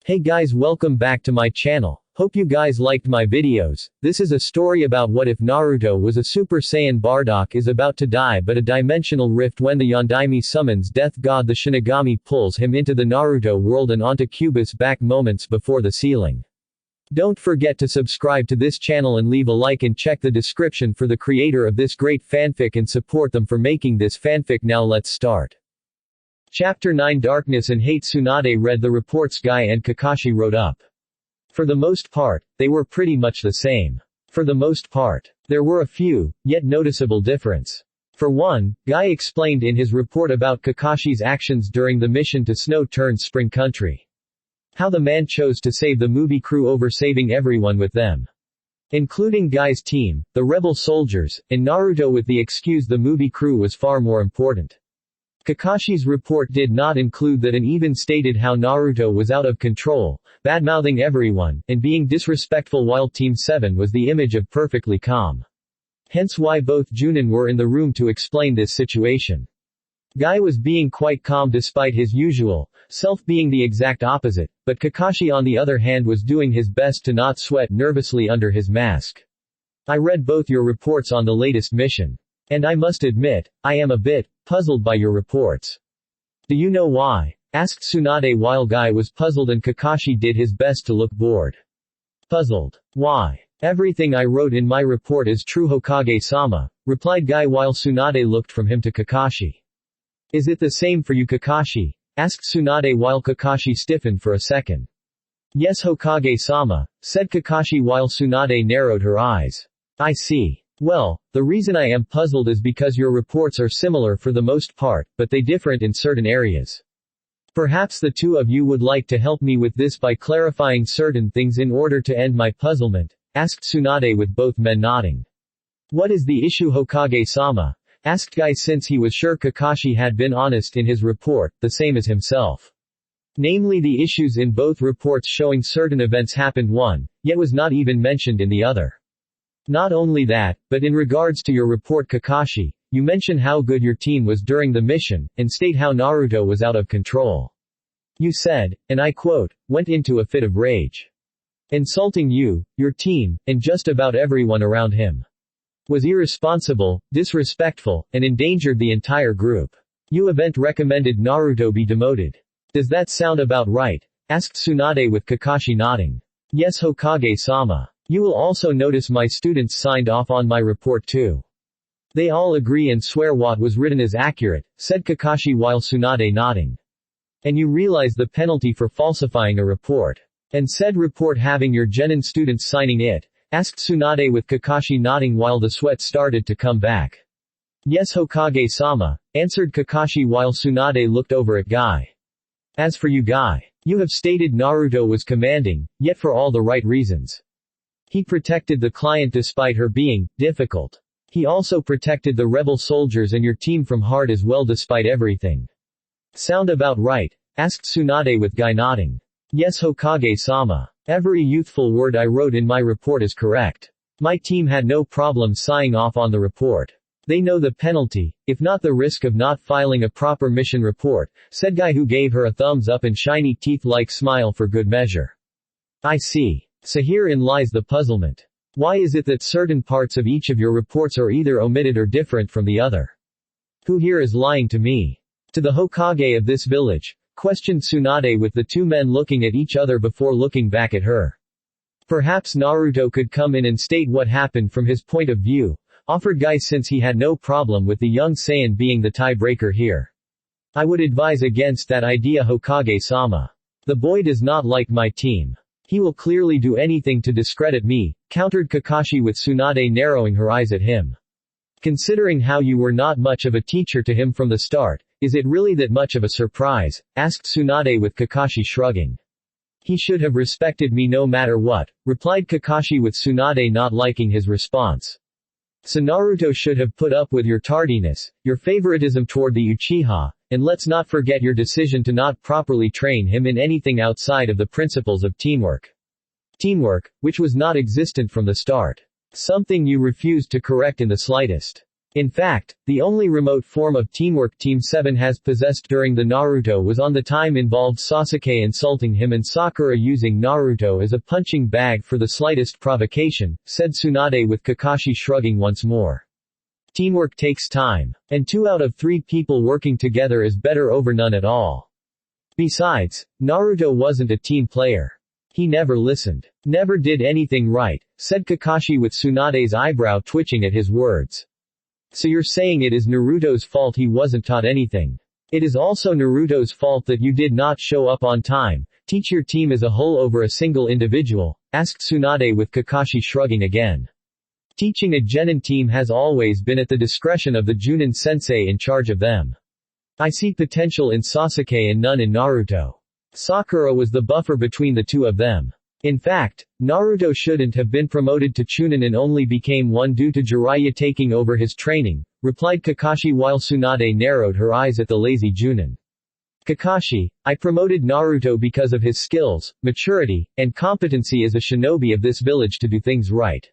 Hey guys, welcome back to my channel. Hope you guys liked my videos. This is a story about what if Naruto was a Super Saiyan. Bardock is about to die, but a dimensional rift when the Yondaime summons death god the Shinigami pulls him into the Naruto world and onto Kyuubi's back moments before the ceiling. Don't forget to subscribe to this channel and leave a like and check the description for the creator of this great fanfic and support them for making this fanfic. Now let's start. Chapter 9 Darkness and Hate. Tsunade read the reports Guy and Kakashi wrote up. For the most part, they were pretty much the same. For the most part, there were a few, yet noticeable difference. For one, Guy explained in his report about Kakashi's actions during the mission to Snow-Turned-Spring Country. How the man chose to save the movie crew over saving everyone with them. Including Guy's team, the rebel soldiers, and Naruto, with the excuse the movie crew was far more important. Kakashi's report did not include that, and even stated how Naruto was out of control, bad-mouthing everyone, and being disrespectful while Team 7 was the image of perfectly calm. Hence why both Junin were in the room to explain this situation. Guy was being quite calm despite his usual self being the exact opposite, but Kakashi on the other hand was doing his best to not sweat nervously under his mask. I read both your reports on the latest mission. And I must admit, I am a bit puzzled by your reports. Do you know why? Asked Tsunade while Guy was puzzled and Kakashi did his best to look bored. Puzzled? Why? Everything I wrote in my report is true, Hokage-sama, replied Guy while Tsunade looked from him to Kakashi. Is it the same for you, Kakashi? Asked Tsunade while Kakashi stiffened for a second. Yes, Hokage-sama, said Kakashi while Tsunade narrowed her eyes. I see. Well, the reason I am puzzled is because your reports are similar for the most part, but they different in certain areas. Perhaps the two of you would like to help me with this by clarifying certain things in order to end my puzzlement, asked Tsunade with both men nodding. What is the issue, Hokage-sama? Asked Guy, since he was sure Kakashi had been honest in his report, the same as himself. Namely, the issues in both reports showing certain events happened one, yet was not even mentioned in the other. Not only that, but in regards to your report, Kakashi, you mention how good your team was during the mission, and state how Naruto was out of control. You said, and I quote, went into a fit of rage. Insulting you, your team, and just about everyone around him. Was irresponsible, disrespectful, and endangered the entire group. You event recommended Naruto be demoted. Does that sound about right? Asked Tsunade with Kakashi nodding. Yes, Hokage-sama. You will also notice my students signed off on my report too. They all agree and swear what was written is accurate, said Kakashi while Tsunade nodding. And you realize the penalty for falsifying a report. And said report having your genin students signing it? Asked Tsunade with Kakashi nodding while the sweat started to come back. Yes, Hokage-sama, answered Kakashi while Tsunade looked over at Guy. As for you, Guy, you have stated Naruto was commanding, yet for all the right reasons. He protected the client despite her being difficult. He also protected the rebel soldiers and your team from hard as well despite everything. Sound about right? Asked Tsunade with Guy nodding. Yes, Hokage-sama. Every youthful word I wrote in my report is correct. My team had no problem signing off on the report. They know the penalty, if not the risk of not filing a proper mission report, said Guy, who gave her a thumbs up and shiny teeth-like smile for good measure. I see. So herein lies the puzzlement. Why is it that certain parts of each of your reports are either omitted or different from the other? Who here is lying to me? To the Hokage of this village? Questioned Tsunade with the two men looking at each other before looking back at her. Perhaps Naruto could come in and state what happened from his point of view, offered Guy, since he had no problem with the young Saiyan being the tiebreaker here. I would advise against that idea, Hokage-sama. The boy does not like my team. He will clearly do anything to discredit me, countered Kakashi with Tsunade narrowing her eyes at him. Considering how you were not much of a teacher to him from the start, is it really that much of a surprise? Asked Tsunade with Kakashi shrugging. He should have respected me no matter what, replied Kakashi with Tsunade not liking his response. So Naruto should have put up with your tardiness, your favoritism toward the Uchiha, and let's not forget your decision to not properly train him in anything outside of the principles of teamwork. Teamwork, which was not existent from the start. Something you refused to correct in the slightest. In fact, the only remote form of teamwork Team 7 has possessed during the Naruto was on the time involved Sasuke insulting him and Sakura using Naruto as a punching bag for the slightest provocation, said Tsunade with Kakashi shrugging once more. Teamwork takes time. And 2 out of 3 people working together is better over none at all. Besides, Naruto wasn't a team player. He never listened. Never did anything right, said Kakashi with Tsunade's eyebrow twitching at his words. So you're saying it is Naruto's fault he wasn't taught anything. It is also Naruto's fault that you did not show up on time, teach your team as a whole over a single individual, asked Tsunade with Kakashi shrugging again. Teaching a genin team has always been at the discretion of the Junin sensei in charge of them. I see potential in Sasuke and none in Naruto. Sakura was the buffer between the two of them. In fact, Naruto shouldn't have been promoted to Chunin and only became one due to Jiraiya taking over his training, replied Kakashi while Tsunade narrowed her eyes at the lazy Junin. Kakashi, I promoted Naruto because of his skills, maturity, and competency as a shinobi of this village to do things right.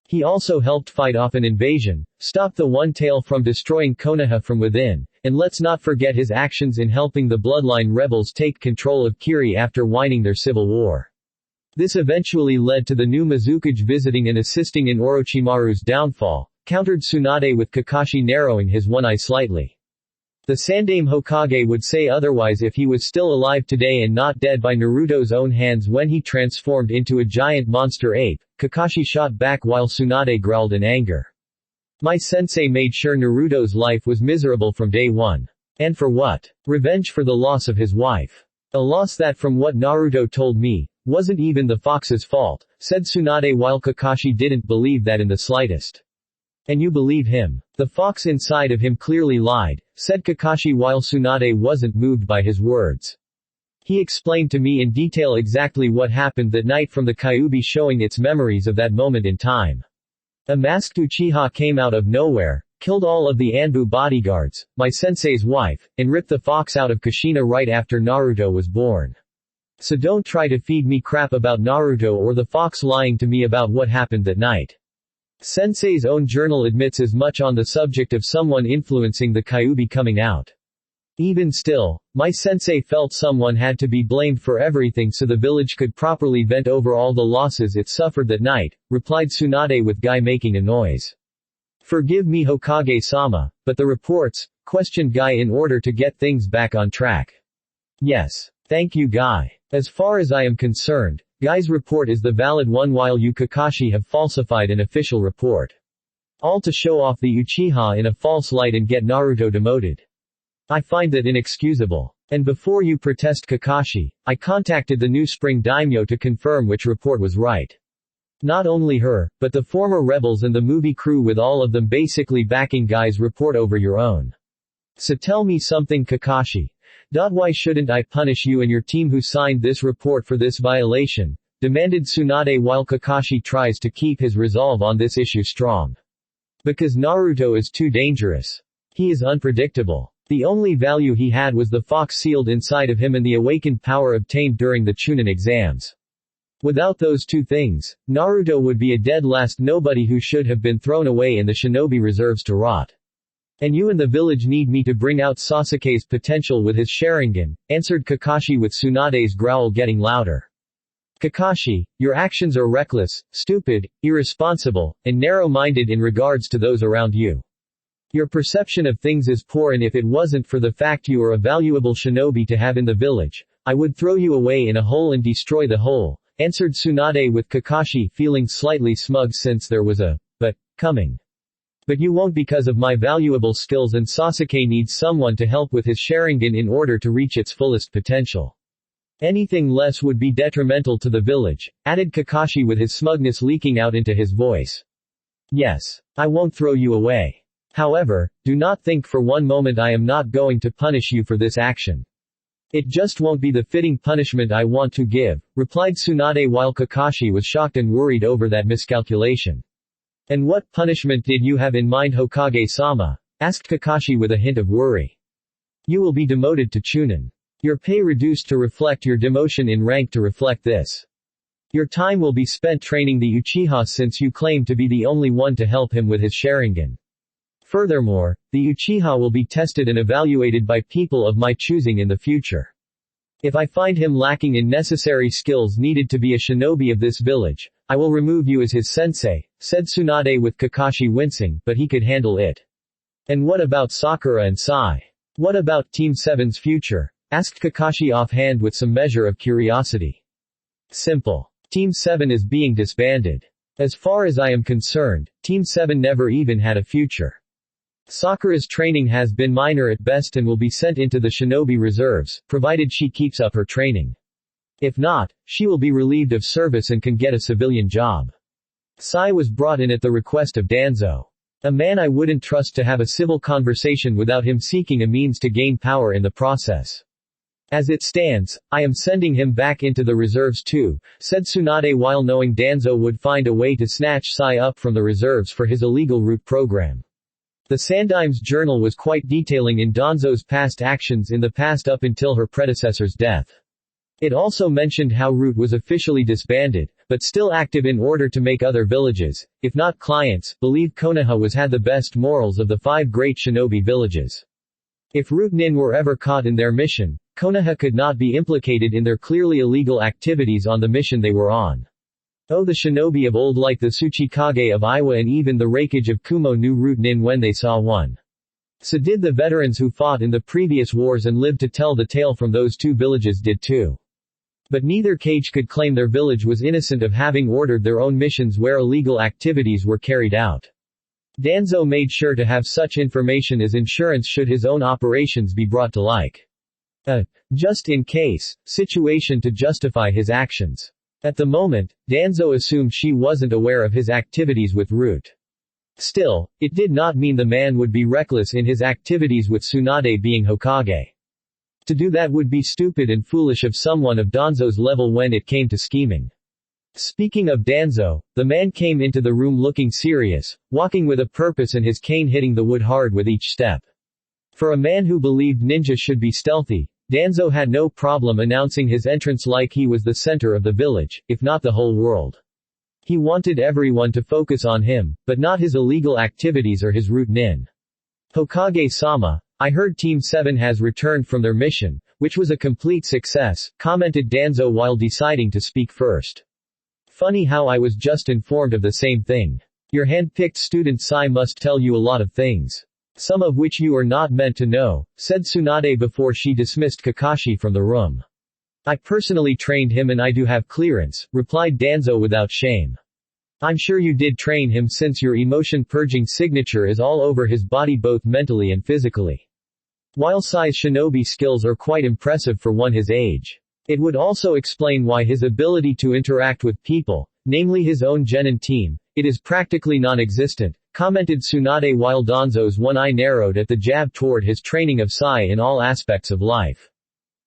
He also helped fight off an invasion, stop the One Tail from destroying Konoha from within, and let's not forget his actions in helping the Bloodline rebels take control of Kiri after winning their civil war. This eventually led to the new Mizukage visiting and assisting in Orochimaru's downfall, countered Tsunade with Kakashi narrowing his one eye slightly. The Sandaime Hokage would say otherwise if he was still alive today and not dead by Naruto's own hands when he transformed into a giant monster ape, Kakashi shot back while Tsunade growled in anger. My sensei made sure Naruto's life was miserable from day one. And for what? Revenge for the loss of his wife. A loss that from what Naruto told me, wasn't even the fox's fault, said Tsunade while Kakashi didn't believe that in the slightest. And you believe him. The fox inside of him clearly lied, said Kakashi while Tsunade wasn't moved by his words. He explained to me in detail exactly what happened that night from the Kyuubi showing its memories of that moment in time. A masked Uchiha came out of nowhere, killed all of the Anbu bodyguards, my sensei's wife, and ripped the fox out of Kushina right after Naruto was born. So don't try to feed me crap about Naruto or the fox lying to me about what happened that night. Sensei's own journal admits as much on the subject of someone influencing the Kyuubi coming out. Even still, my sensei felt someone had to be blamed for everything so the village could properly vent over all the losses it suffered that night, replied Tsunade with Guy making a noise. Forgive me Hokage-sama, but the reports, questioned Guy in order to get things back on track. Yes. Thank you Guy. As far as I am concerned, Guy's report is the valid one while you Kakashi have falsified an official report. All to show off the Uchiha in a false light and get Naruto demoted. I find that inexcusable. And before you protest Kakashi, I contacted the new spring daimyo to confirm which report was right. Not only her, but the former rebels and the movie crew with all of them basically backing Guy's report over your own. So tell me something Kakashi. Why shouldn't I punish you and your team who signed this report for this violation? Demanded Tsunade while Kakashi tries to keep his resolve on this issue strong. Because Naruto is too dangerous. He is unpredictable. The only value he had was the fox sealed inside of him and the awakened power obtained during the Chunin exams. Without those two things, Naruto would be a dead last nobody who should have been thrown away in the shinobi reserves to rot. And you and the village need me to bring out Sasuke's potential with his Sharingan, answered Kakashi with Tsunade's growl getting louder. Kakashi, your actions are reckless, stupid, irresponsible, and narrow-minded in regards to those around you. Your perception of things is poor and if it wasn't for the fact you are a valuable shinobi to have in the village, I would throw you away in a hole and destroy the hole, answered Tsunade with Kakashi feeling slightly smug since there was a but coming. But you won't because of my valuable skills and Sasuke needs someone to help with his Sharingan in order to reach its fullest potential. Anything less would be detrimental to the village, added Kakashi with his smugness leaking out into his voice. Yes. I won't throw you away. However, do not think for one moment I am not going to punish you for this action. It just won't be the fitting punishment I want to give, replied Tsunade while Kakashi was shocked and worried over that miscalculation. And what punishment did you have in mind Hokage-sama? Asked Kakashi with a hint of worry. You will be demoted to Chunin. Your pay reduced to reflect your demotion in rank to reflect this. Your time will be spent training the Uchiha since you claim to be the only one to help him with his Sharingan. Furthermore, the Uchiha will be tested and evaluated by people of my choosing in the future. If I find him lacking in necessary skills needed to be a shinobi of this village, I will remove you as his sensei, said Tsunade with Kakashi wincing, but he could handle it. And what about Sakura and Sai? What about Team 7's future? Asked Kakashi offhand with some measure of curiosity. Simple. Team 7 is being disbanded. As far as I am concerned, Team 7 never even had a future. Sakura's training has been minor at best and will be sent into the shinobi reserves, provided she keeps up her training. If not, she will be relieved of service and can get a civilian job. Sai was brought in at the request of Danzo. A man I wouldn't trust to have a civil conversation without him seeking a means to gain power in the process. As it stands, I am sending him back into the reserves too, said Tsunade while knowing Danzo would find a way to snatch Sai up from the reserves for his illegal route program. The Sandaime's journal was quite detailing in Danzo's past actions in the past up until her predecessor's death. It also mentioned how Root was officially disbanded, but still active in order to make other villages, if not clients, believe Konoha was had the best morals of the 5 great shinobi villages. If Root Nin were ever caught in their mission, Konoha could not be implicated in their clearly illegal activities on the mission they were on. Oh, the shinobi of old like the Tsuchikage of Iwa and even the Raikage of Kumo knew Root Nin when they saw one. So did the veterans who fought in the previous wars and lived to tell the tale from those 2 villages did too. But neither Cage could claim their village was innocent of having ordered their own missions where illegal activities were carried out. Danzo made sure to have such information as insurance should his own operations be brought to light. Just in case, situation to justify his actions. At the moment, Danzo assumed she wasn't aware of his activities with Root. Still, it did not mean the man would be reckless in his activities with Tsunade being Hokage. To do that would be stupid and foolish of someone of Danzo's level when it came to scheming. Speaking of Danzo, the man came into the room looking serious, walking with a purpose and his cane hitting the wood hard with each step. For a man who believed ninjas should be stealthy, Danzo had no problem announcing his entrance like he was the center of the village, if not the whole world. He wanted everyone to focus on him, but not his illegal activities or his Root Nin. Hokage-sama, I heard Team 7 has returned from their mission, which was a complete success, commented Danzo while deciding to speak first. Funny how I was just informed of the same thing. Your hand-picked student Sai must tell you a lot of things. Some of which you are not meant to know, said Tsunade before she dismissed Kakashi from the room. I personally trained him and I do have clearance, replied Danzo without shame. I'm sure you did train him since your emotion-purging signature is all over his body both mentally and physically. While Sai's shinobi skills are quite impressive for one his age. It would also explain why his ability to interact with people, namely his own genin team, it is practically non-existent, commented Tsunade while Danzo's one eye narrowed at the jab toward his training of Sai in all aspects of life.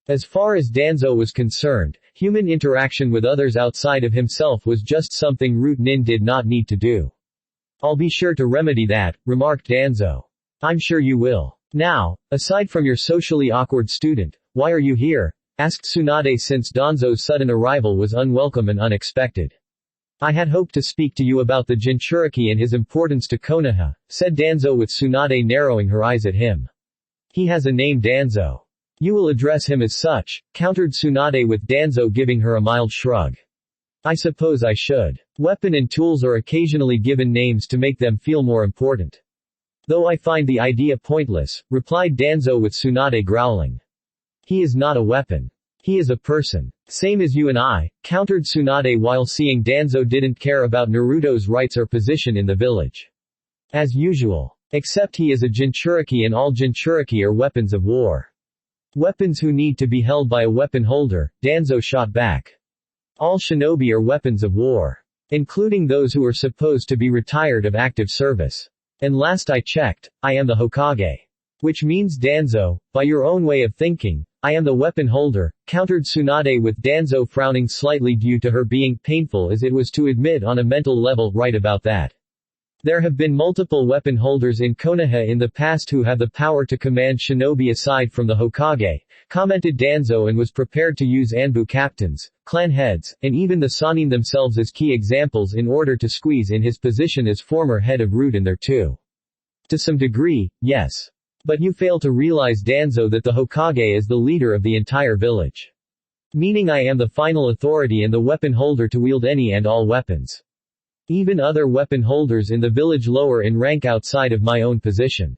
As far as Danzo was concerned, human interaction with others outside of himself was just something Root Nin did not need to do. I'll be sure to remedy that, remarked Danzo. I'm sure you will. Now, aside from your socially awkward student, why are you here? Asked Tsunade since Danzo's sudden arrival was unwelcome and unexpected. I had hoped to speak to you about the Jinchuriki and his importance to Konoha, said Danzo with Tsunade narrowing her eyes at him. He has a name Danzo. You will address him as such, countered Tsunade with Danzo giving her a mild shrug. I suppose I should. Weapon and tools are occasionally given names to make them feel more important. Though I find the idea pointless, replied Danzo with Tsunade growling. He is not a weapon. He is a person. Same as you and I, countered Tsunade while seeing Danzo didn't care about Naruto's rights or position in the village. As usual. Except he is a Jinchuriki and all Jinchuriki are weapons of war. Weapons who need to be held by a weapon holder, Danzo shot back. All shinobi are weapons of war. Including those who are supposed to be retired of active service. And last I checked, I am the Hokage. Which means Danzo, by your own way of thinking, I am the weapon holder, countered Tsunade with Danzo frowning slightly due to her being painful as it was to admit on a mental level right about that. There have been multiple weapon holders in Konoha in the past who have the power to command shinobi aside from the Hokage, commented Danzo and was prepared to use Anbu captains, clan heads, and even the Sannin themselves as key examples in order to squeeze in his position as former head of Root in there too. To some degree, yes. But you fail to realize, Danzo, that the Hokage is the leader of the entire village. Meaning I am the final authority and the weapon holder to wield any and all weapons. Even other weapon holders in the village lower in rank outside of my own position.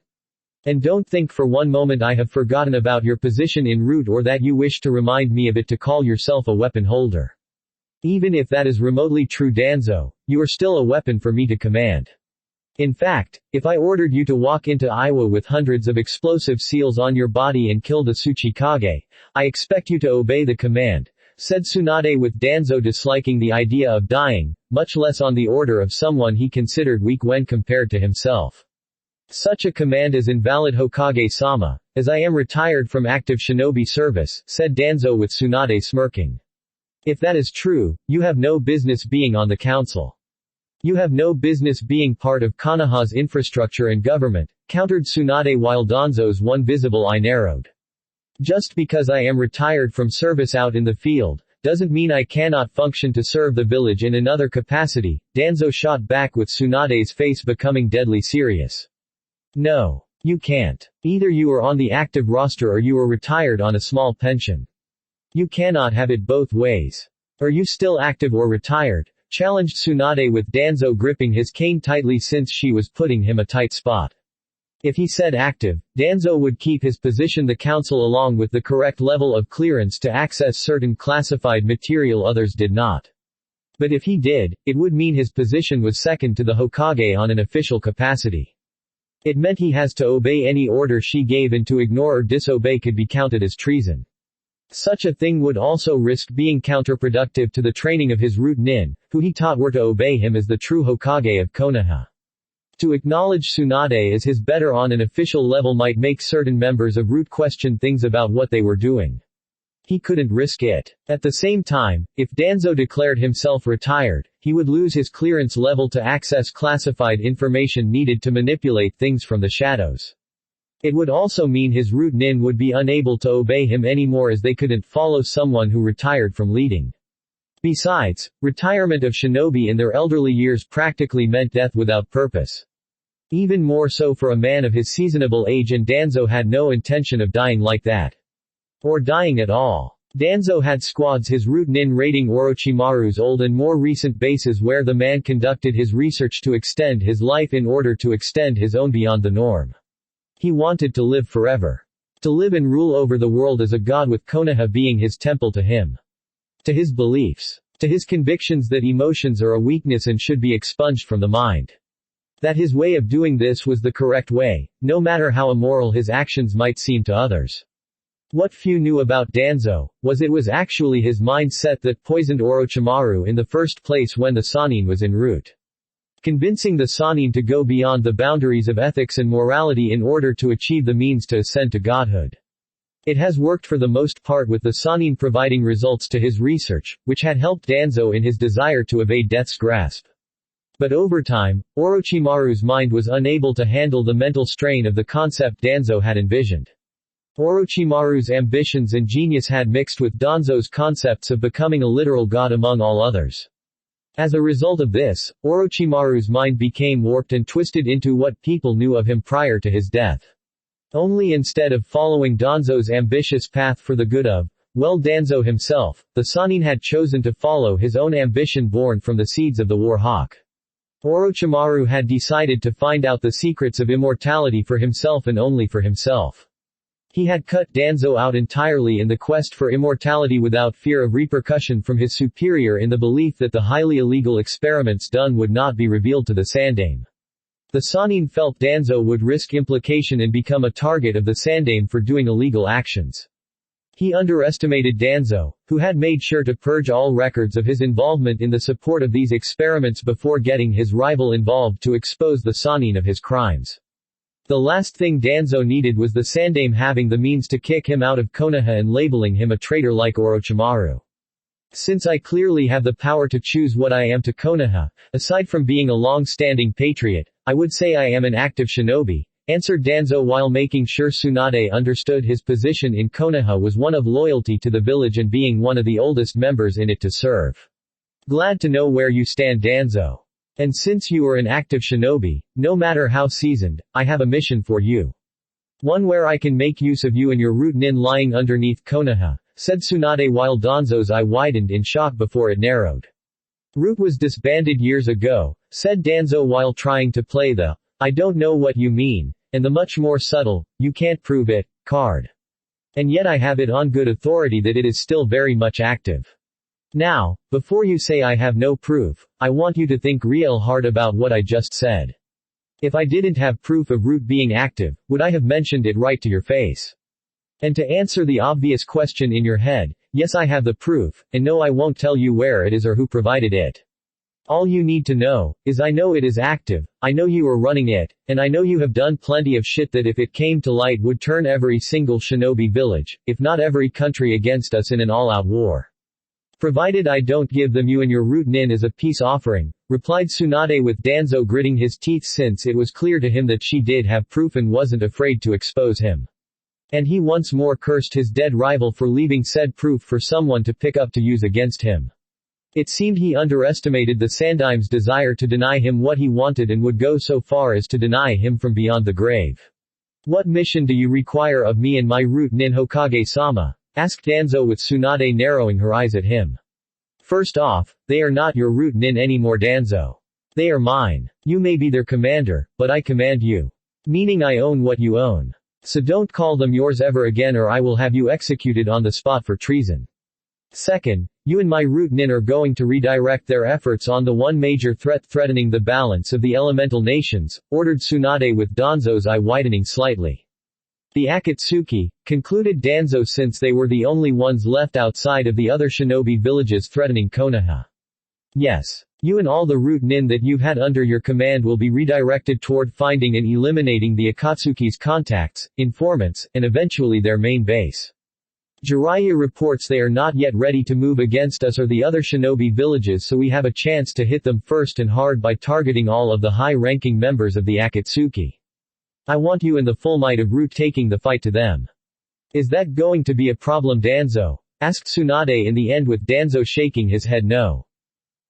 And don't think for one moment I have forgotten about your position in root or that you wish to remind me of it to call yourself a weapon holder. Even if that is remotely true, Danzo, you are still a weapon for me to command. In fact, if I ordered you to walk into Iwa with hundreds of explosive seals on your body and kill the Tsuchikage, I expect you to obey the command, said Tsunade, with Danzo disliking the idea of dying, much less on the order of someone he considered weak when compared to himself. Such a command is invalid, Hokage-sama, as I am retired from active shinobi service, said Danzo with Tsunade smirking. If that is true, you have no business being on the council. You have no business being part of Konoha's infrastructure and government, countered Tsunade while Danzo's one visible eye narrowed. Just because I am retired from service out in the field, doesn't mean I cannot function to serve the village in another capacity, Danzo shot back with Tsunade's face becoming deadly serious. No. You can't. Either you are on the active roster or you are retired on a small pension. You cannot have it both ways. Are you still active or retired? Challenged Tsunade with Danzo gripping his cane tightly since she was putting him a tight spot. If he said active, Danzo would keep his position the council along with the correct level of clearance to access certain classified material others did not. But if he did, it would mean his position was second to the Hokage on an official capacity. It meant he has to obey any order she gave, and to ignore or disobey could be counted as treason. Such a thing would also risk being counterproductive to the training of his root nin, who he taught were to obey him as the true Hokage of Konoha. To acknowledge Tsunade as his better on an official level might make certain members of root question things about what they were doing. He couldn't risk it. At the same time, if Danzo declared himself retired, he would lose his clearance level to access classified information needed to manipulate things from the shadows. It would also mean his root nin would be unable to obey him anymore, as they couldn't follow someone who retired from leading. Besides, retirement of shinobi in their elderly years practically meant death without purpose. Even more so for a man of his seasonable age, and Danzo had no intention of dying like that. Or dying at all. Danzo had squads his root nin raiding Orochimaru's old and more recent bases, where the man conducted his research to extend his life in order to extend his own beyond the norm. He wanted to live forever. To live and rule over the world as a god, with Konoha being his temple to him. To his beliefs. To his convictions that emotions are a weakness and should be expunged from the mind. That his way of doing this was the correct way, no matter how immoral his actions might seem to others. What few knew about Danzo, was it was actually his mindset that poisoned Orochimaru in the first place when the Sannin was en route. Convincing the Sannin to go beyond the boundaries of ethics and morality in order to achieve the means to ascend to godhood. It has worked for the most part, with the Sannin providing results to his research, which had helped Danzo in his desire to evade death's grasp. But over time, Orochimaru's mind was unable to handle the mental strain of the concept Danzo had envisioned. Orochimaru's ambitions and genius had mixed with Danzo's concepts of becoming a literal god among all others. As a result of this, Orochimaru's mind became warped and twisted into what people knew of him prior to his death. Only instead of following Danzo's ambitious path for the good of, well, Danzo himself, the Sannin had chosen to follow his own ambition born from the seeds of the War Hawk. Orochimaru had decided to find out the secrets of immortality for himself and only for himself. He had cut Danzo out entirely in the quest for immortality without fear of repercussion from his superior, in the belief that the highly illegal experiments done would not be revealed to the Sandaime. The Sannin felt Danzo would risk implication and become a target of the Sandaime for doing illegal actions. He underestimated Danzo, who had made sure to purge all records of his involvement in the support of these experiments before getting his rival involved to expose the Sannin of his crimes. The last thing Danzo needed was the Sandaime having the means to kick him out of Konoha and labeling him a traitor like Orochimaru. Since I clearly have the power to choose what I am to Konoha, aside from being a long-standing patriot, I would say I am an active shinobi, answered Danzo while making sure Tsunade understood his position in Konoha was one of loyalty to the village and being one of the oldest members in it to serve. Glad to know where you stand, Danzo. And since you are an active shinobi, no matter how seasoned, I have a mission for you. One where I can make use of you and your root nin lying underneath Konoha, said Tsunade while Danzo's eye widened in shock before it narrowed. Root was disbanded years ago, said Danzo while trying to play the, I don't know what you mean, and the much more subtle, you can't prove it, card. And yet I have it on good authority that it is still very much active. Now, before you say I have no proof, I want you to think real hard about what I just said. If I didn't have proof of Root being active, would I have mentioned it right to your face? And to answer the obvious question in your head, yes I have the proof, and no I won't tell you where it is or who provided it. All you need to know, is I know it is active, I know you are running it, and I know you have done plenty of shit that if it came to light would turn every single shinobi village, if not every country against us in an all-out war. Provided I don't give them you and your root nin as a peace offering, replied Tsunade with Danzo gritting his teeth since it was clear to him that she did have proof and wasn't afraid to expose him. And he once more cursed his dead rival for leaving said proof for someone to pick up to use against him. It seemed he underestimated the Sandaime's desire to deny him what he wanted and would go so far as to deny him from beyond the grave. What mission do you require of me and my root nin Hokage-sama? Asked Danzo with Tsunade narrowing her eyes at him. First off, they are not your root nin anymore Danzo. They are mine. You may be their commander, but I command you. Meaning I own what you own. So don't call them yours ever again or I will have you executed on the spot for treason. Second, you and my root nin are going to redirect their efforts on the one major threat threatening the balance of the elemental nations, ordered Tsunade with Danzo's eye widening slightly. The Akatsuki, concluded Danzo since they were the only ones left outside of the other shinobi villages threatening Konoha. Yes. You and all the root nin that you've had under your command will be redirected toward finding and eliminating the Akatsuki's contacts, informants, and eventually their main base. Jiraiya reports they are not yet ready to move against us or the other shinobi villages so we have a chance to hit them first and hard by targeting all of the high-ranking members of the Akatsuki. I want you and the full might of Root taking the fight to them. Is that going to be a problem Danzo? Asked Tsunade in the end with Danzo shaking his head no.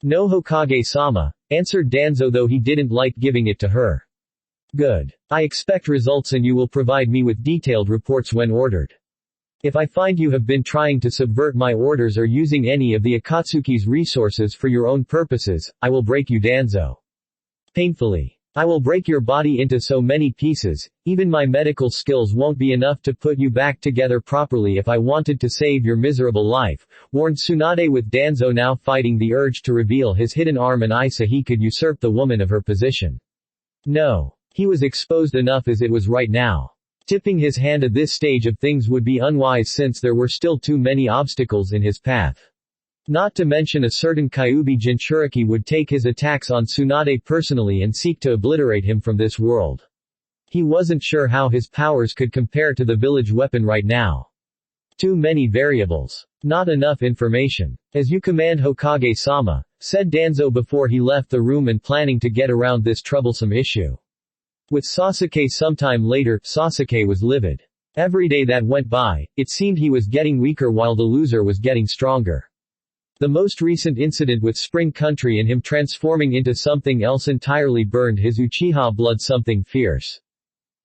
No Hokage-sama, answered Danzo though he didn't like giving it to her. Good. I expect results and you will provide me with detailed reports when ordered. If I find you have been trying to subvert my orders or using any of the Akatsuki's resources for your own purposes, I will break you Danzo. Painfully. I will break your body into so many pieces, even my medical skills won't be enough to put you back together properly if I wanted to save your miserable life, warned Tsunade with Danzo now fighting the urge to reveal his hidden arm and eye so he could usurp the woman of her position. No. He was exposed enough as it was right now. Tipping his hand at this stage of things would be unwise since there were still too many obstacles in his path. Not to mention a certain Kyuubi Jinchuriki would take his attacks on Tsunade personally and seek to obliterate him from this world. He wasn't sure how his powers could compare to the village weapon right now. Too many variables. Not enough information. As you command Hokage-sama, said Danzo before he left the room and planning to get around this troublesome issue. With Sasuke sometime later, Sasuke was livid. Every day that went by, it seemed he was getting weaker while the loser was getting stronger. The most recent incident with Spring Country and him transforming into something else entirely burned his Uchiha blood something fierce.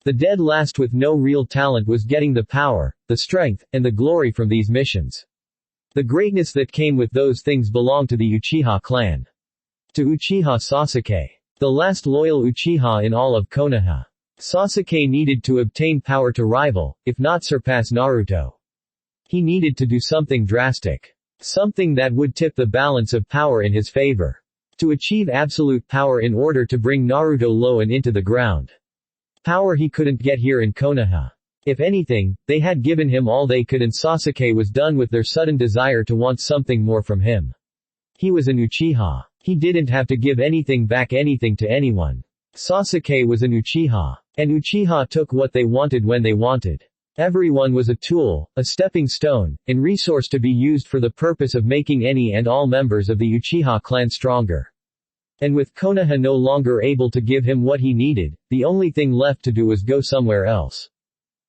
The dead last with no real talent was getting the power, the strength, and the glory from these missions. The greatness that came with those things belonged to the Uchiha clan. To Uchiha Sasuke. The last loyal Uchiha in all of Konoha. Sasuke needed to obtain power to rival, if not surpass Naruto. He needed to do something drastic. Something that would tip the balance of power in his favor. To achieve absolute power in order to bring Naruto low and into the ground. Power he couldn't get here in Konoha. If anything, they had given him all they could and Sasuke was done with their sudden desire to want something more from him. He was an Uchiha. He didn't have to give anything back anything to anyone. Sasuke was an Uchiha. And Uchiha took what they wanted when they wanted. Everyone was a tool, a stepping stone, and resource to be used for the purpose of making any and all members of the Uchiha clan stronger. And with Konoha no longer able to give him what he needed, the only thing left to do was go somewhere else.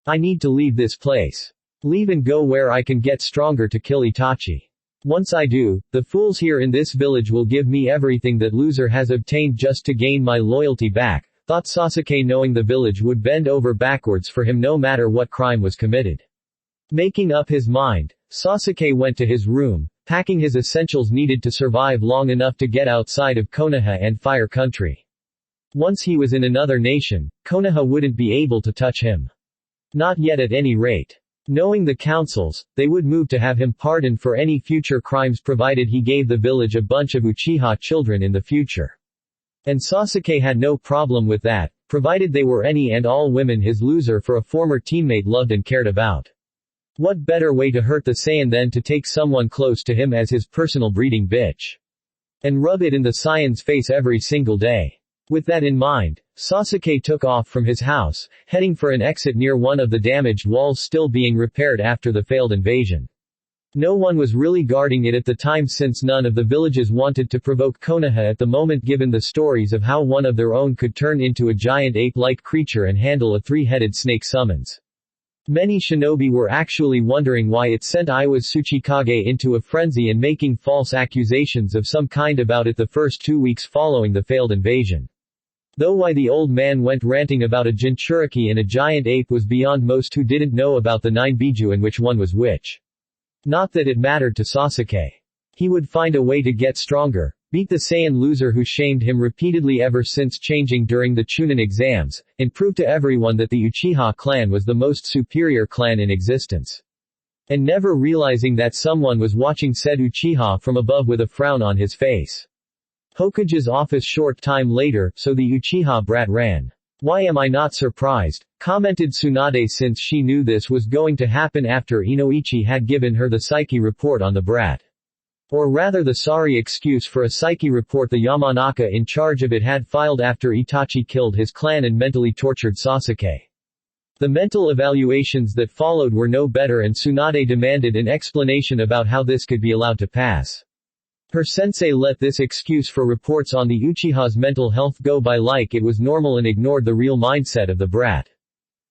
I need to leave this place. Leave and go where I can get stronger to kill Itachi. Once I do, the fools here in this village will give me everything that loser has obtained just to gain my loyalty back, thought Sasuke, knowing the village would bend over backwards for him no matter what crime was committed. Making up his mind, Sasuke went to his room, packing his essentials needed to survive long enough to get outside of Konoha and Fire Country. Once he was in another nation, Konoha wouldn't be able to touch him. Not yet at any rate. Knowing the councils, they would move to have him pardoned for any future crimes provided he gave the village a bunch of Uchiha children in the future. And Sasuke had no problem with that, provided they were any and all women his loser for a former teammate loved and cared about. What better way to hurt the Saiyan than to take someone close to him as his personal breeding bitch? And rub it in the Saiyan's face every single day. With that in mind, Sasuke took off from his house, heading for an exit near one of the damaged walls still being repaired after the failed invasion. No one was really guarding it at the time since none of the villages wanted to provoke Konoha at the moment given the stories of how one of their own could turn into a giant ape-like creature and handle a three-headed snake summons. Many shinobi were actually wondering why it sent Iwa's Tsuchikage into a frenzy and making false accusations of some kind about it the first 2 weeks following the failed invasion. Though why the old man went ranting about a Jinchuriki and a giant ape was beyond most who didn't know about the 9 Biju and which one was which. Not that it mattered to Sasuke. He would find a way to get stronger, beat the Saiyan loser who shamed him repeatedly ever since changing during the Chunin exams, and prove to everyone that the Uchiha clan was the most superior clan in existence. And never realizing that someone was watching said Uchiha from above with a frown on his face. Hokage's office short time later, so the Uchiha brat ran. Why am I not surprised? Commented Tsunade since she knew this was going to happen after Inoichi had given her the psyche report on the brat. Or rather the sorry excuse for a psyche report the Yamanaka in charge of it had filed after Itachi killed his clan and mentally tortured Sasuke. The mental evaluations that followed were no better and Tsunade demanded an explanation about how this could be allowed to pass. Her sensei let this excuse for reports on the Uchiha's mental health go by like it was normal and ignored the real mindset of the brat.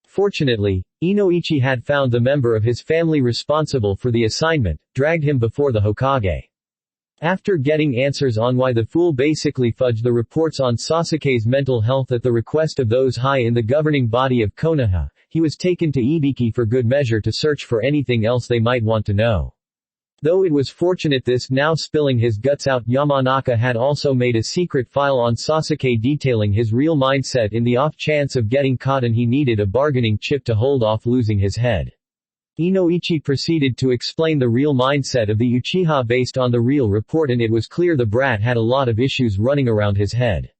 Fortunately, Inoichi had found the member of his family responsible for the assignment, dragged him before the Hokage. After getting answers on why the fool basically fudged the reports on Sasuke's mental health at the request of those high in the governing body of Konoha, he was taken to Ibiki for good measure to search for anything else they might want to know. Though it was fortunate this now spilling his guts out Yamanaka had also made a secret file on Sasuke detailing his real mindset in the off chance of getting caught and he needed a bargaining chip to hold off losing his head. Inoichi proceeded to explain the real mindset of the Uchiha based on the real report and it was clear the brat had a lot of issues running around his head.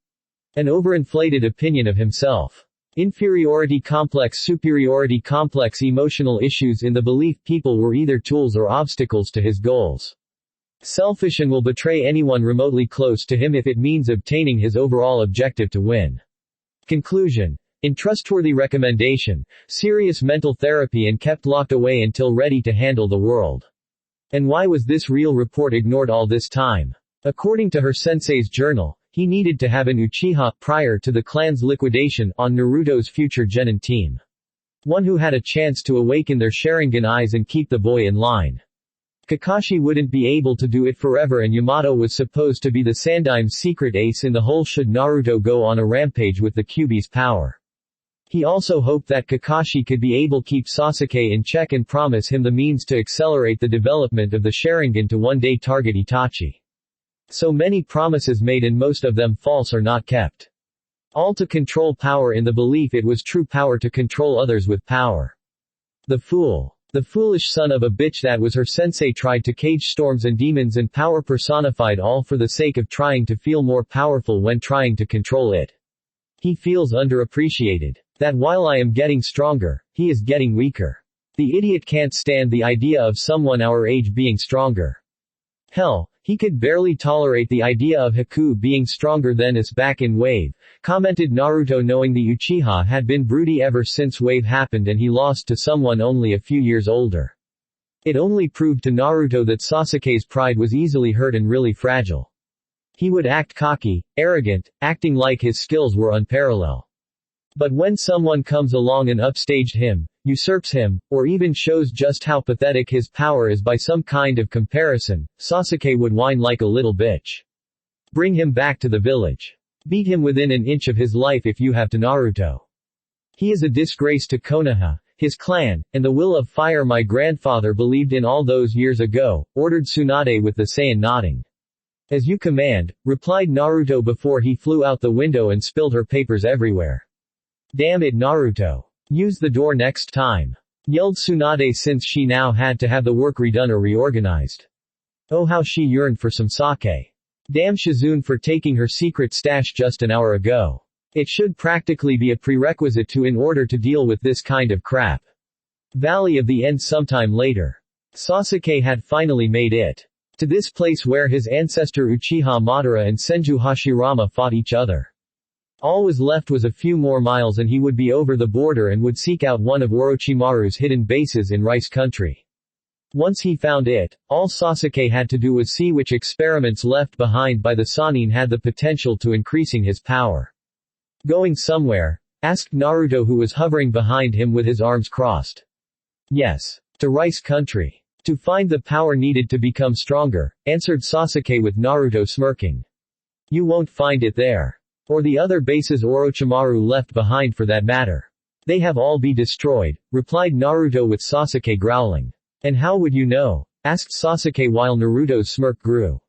An overinflated opinion of himself. Inferiority complex, superiority complex, emotional issues in the belief people were either tools or obstacles to his goals. Selfish and will betray anyone remotely close to him if it means obtaining his overall objective to win. Conclusion. Untrustworthy recommendation, serious mental therapy and kept locked away until ready to handle the world. And why was this real report ignored all this time? According to her sensei's journal, he needed to have an Uchiha, prior to the clan's liquidation, on Naruto's future Genin team. One who had a chance to awaken their Sharingan eyes and keep the boy in line. Kakashi wouldn't be able to do it forever and Yamato was supposed to be the Sandaime's secret ace in the hole should Naruto go on a rampage with the Kyuubi's power. He also hoped that Kakashi could be able to keep Sasuke in check and promise him the means to accelerate the development of the Sharingan to one day target Itachi. So many promises made and most of them false or not kept. All to control power in the belief it was true power to control others with power. The fool. The foolish son of a bitch that was her sensei tried to cage storms and demons and power personified all for the sake of trying to feel more powerful when trying to control it. He feels underappreciated. That while I am getting stronger, he is getting weaker. The idiot can't stand the idea of someone our age being stronger. Hell, he could barely tolerate the idea of Haku being stronger than us back in Wave, commented Naruto knowing the Uchiha had been broody ever since Wave happened and he lost to someone only a few years older. It only proved to Naruto that Sasuke's pride was easily hurt and really fragile. He would act cocky, arrogant, acting like his skills were unparalleled. But when someone comes along and upstaged him, usurps him, or even shows just how pathetic his power is by some kind of comparison, Sasuke would whine like a little bitch. Bring him back to the village. Beat him within an inch of his life if you have to Naruto. He is a disgrace to Konoha, his clan, and the will of fire my grandfather believed in all those years ago, ordered Tsunade with the Saiyan nodding. As you command, replied Naruto before he flew out the window and spilled her papers everywhere. Damn it Naruto. Use the door next time. Yelled Tsunade since she now had to have the work redone or reorganized. Oh how she yearned for some sake. Damn Shizune for taking her secret stash just an hour ago. It should practically be a prerequisite in order to deal with this kind of crap. Valley of the End sometime later. Sasuke had finally made it to this place where his ancestor Uchiha Madara and Senju Hashirama fought each other. All was left was a few more miles and he would be over the border and would seek out one of Orochimaru's hidden bases in Rice Country. Once he found it, all Sasuke had to do was see which experiments left behind by the Sannin had the potential to increasing his power. Going somewhere? Asked Naruto who was hovering behind him with his arms crossed. Yes. To Rice Country. To find the power needed to become stronger, answered Sasuke with Naruto smirking. You won't find it there. Or the other bases Orochimaru left behind for that matter. They have all be destroyed, replied Naruto with Sasuke growling. And how would you know? Asked Sasuke while Naruto's smirk grew.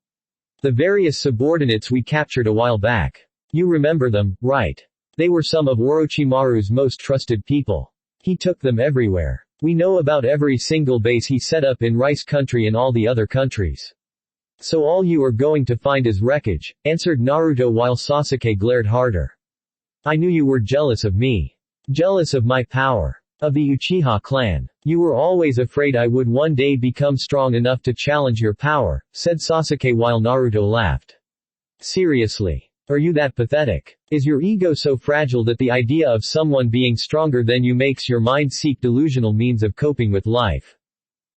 The various subordinates we captured a while back. You remember them, right? They were some of Orochimaru's most trusted people. He took them everywhere. We know about every single base he set up in Rice Country and all the other countries. So all you are going to find is wreckage, answered Naruto while Sasuke glared harder. I knew you were jealous of me. Jealous of my power. Of the Uchiha clan. You were always afraid I would one day become strong enough to challenge your power, said Sasuke while Naruto laughed. Seriously. Are you that pathetic? Is your ego so fragile that the idea of someone being stronger than you makes your mind seek delusional means of coping with life?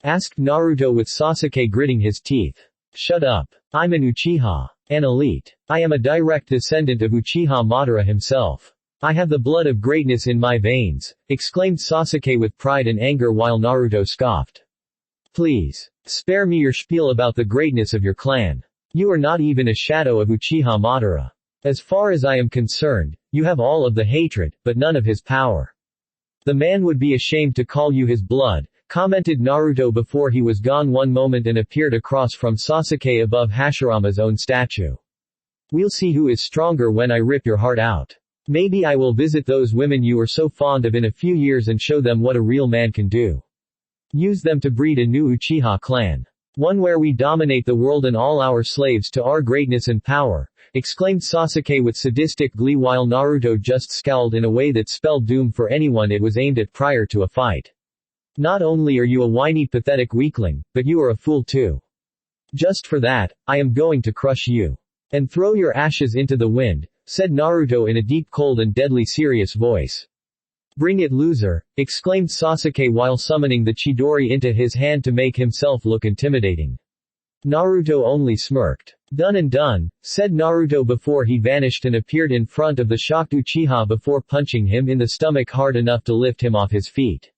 Asked Naruto with Sasuke gritting his teeth. Shut up. I'm an Uchiha. An elite. I am a direct descendant of Uchiha Madara himself. I have the blood of greatness in my veins, exclaimed Sasuke with pride and anger while Naruto scoffed. Please. Spare me your spiel about the greatness of your clan. You are not even a shadow of Uchiha Madara. As far as I am concerned, you have all of the hatred, but none of his power. The man would be ashamed to call you his blood, commented Naruto before he was gone one moment and appeared across from Sasuke above Hashirama's own statue. We'll see who is stronger when I rip your heart out. Maybe I will visit those women you are so fond of in a few years and show them what a real man can do. Use them to breed a new Uchiha clan. One where we dominate the world and all our slaves to our greatness and power, exclaimed Sasuke with sadistic glee while Naruto just scowled in a way that spelled doom for anyone it was aimed at prior to a fight. Not only are you a whiny pathetic weakling, but you are a fool too. Just for that, I am going to crush you. And throw your ashes into the wind, said Naruto in a deep cold and deadly serious voice. Bring it loser, exclaimed Sasuke while summoning the Chidori into his hand to make himself look intimidating. Naruto only smirked. Done and done, said Naruto before he vanished and appeared in front of the shocked Uchiha before punching him in the stomach hard enough to lift him off his feet.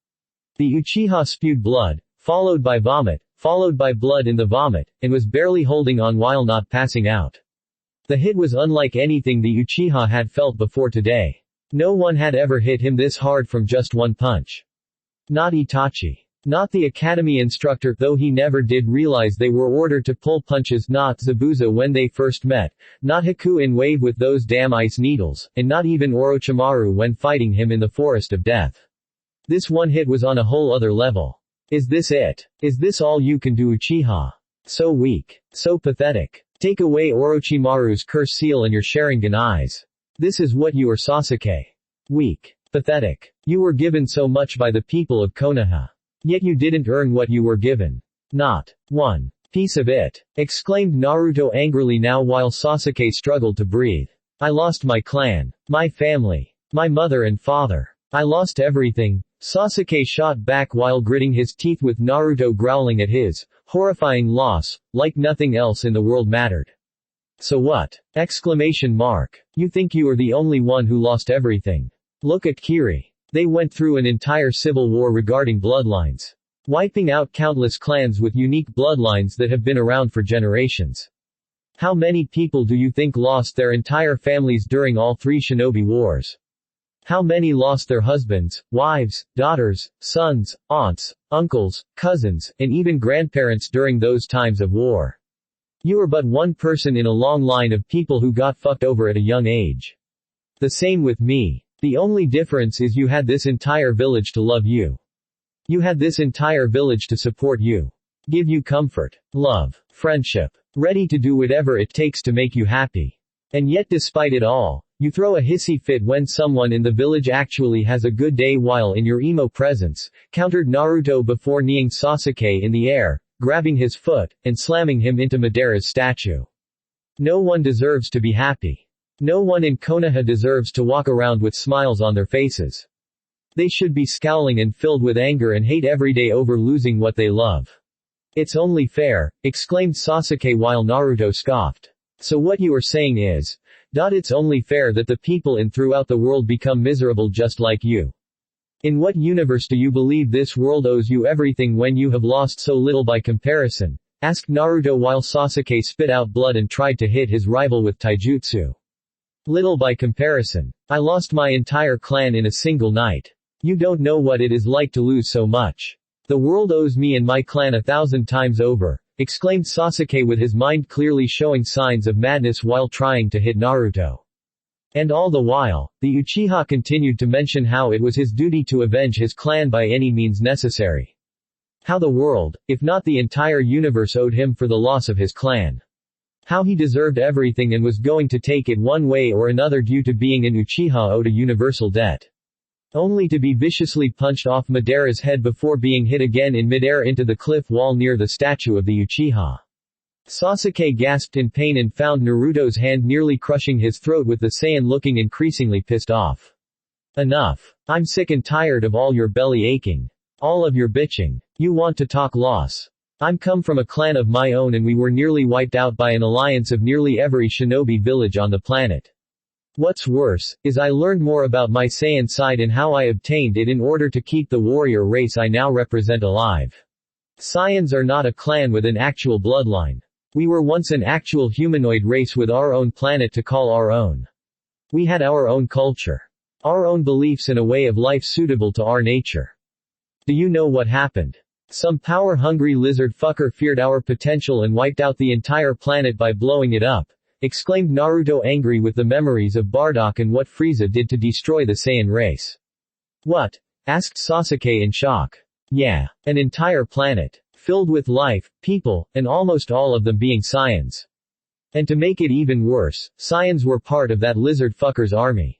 The Uchiha spewed blood, followed by blood in the vomit, and was barely holding on while not passing out. The hit was unlike anything the Uchiha had felt before today. No one had ever hit him this hard from just one punch. Not Itachi. Not the academy instructor, though he never did realize they were ordered to pull punches, not Zabuza when they first met, not Haku in Wave with those damn ice needles, and not even Orochimaru when fighting him in the Forest of Death. This one hit was on a whole other level. Is this it? Is this all you can do, Uchiha? So weak. So pathetic. Take away Orochimaru's curse seal and your Sharingan eyes. This is what you are, Sasuke. Weak. Pathetic. You were given so much by the people of Konoha. Yet you didn't earn what you were given. Not one piece of it, exclaimed Naruto angrily now while Sasuke struggled to breathe. I lost my clan. My family. My mother and father. I lost everything. Sasuke shot back while gritting his teeth with Naruto growling at his horrifying loss, like nothing else in the world mattered. So what? Exclamation mark. You think you are the only one who lost everything. Look at Kiri. They went through an entire civil war regarding bloodlines, wiping out countless clans with unique bloodlines that have been around for generations. How many people do you think lost their entire families during all three shinobi wars? How many lost their husbands, wives, daughters, sons, aunts, uncles, cousins, and even grandparents during those times of war? You are but one person in a long line of people who got fucked over at a young age. The same with me. The only difference is you had this entire village to love you. You had this entire village to support you. Give you comfort, love, friendship, ready to do whatever it takes to make you happy. And yet despite it all, you throw a hissy fit when someone in the village actually has a good day while in your emo presence, countered Naruto before kneeing Sasuke in the air, grabbing his foot, and slamming him into Madara's statue. No one deserves to be happy. No one in Konoha deserves to walk around with smiles on their faces. They should be scowling and filled with anger and hate every day over losing what they love. It's only fair, exclaimed Sasuke while Naruto scoffed. So what you are saying is, it's only fair that the people in throughout the world become miserable just like you. In what universe do you believe this world owes you everything when you have lost so little by comparison? Asked Naruto while Sasuke spit out blood and tried to hit his rival with taijutsu. Little by comparison. I lost my entire clan in a single night. You don't know what it is like to lose so much. The world owes me and my clan 1,000 times over, exclaimed Sasuke with his mind clearly showing signs of madness while trying to hit Naruto. And all the while, the Uchiha continued to mention how it was his duty to avenge his clan by any means necessary. How the world, if not the entire universe, owed him for the loss of his clan. How he deserved everything and was going to take it one way or another due to being an Uchiha owed a universal debt. Only to be viciously punched off Madara's head before being hit again in midair into the cliff wall near the statue of the Uchiha. Sasuke gasped in pain and found Naruto's hand nearly crushing his throat with the Saiyan looking increasingly pissed off. Enough. I'm sick and tired of all your belly aching. All of your bitching. You want to talk loss. I'm come from a clan of my own and we were nearly wiped out by an alliance of nearly every shinobi village on the planet. What's worse, is I learned more about my Saiyan side and how I obtained it in order to keep the warrior race I now represent alive. Saiyans are not a clan with an actual bloodline. We were once an actual humanoid race with our own planet to call our own. We had our own culture. Our own beliefs and a way of life suitable to our nature. Do you know what happened? Some power-hungry lizard fucker feared our potential and wiped out the entire planet by blowing it up, exclaimed Naruto angry with the memories of Bardock and what Frieza did to destroy the Saiyan race. What? Asked Sasuke in shock. Yeah, an entire planet. Filled with life, people, and almost all of them being Saiyans. And to make it even worse, Saiyans were part of that lizard fucker's army.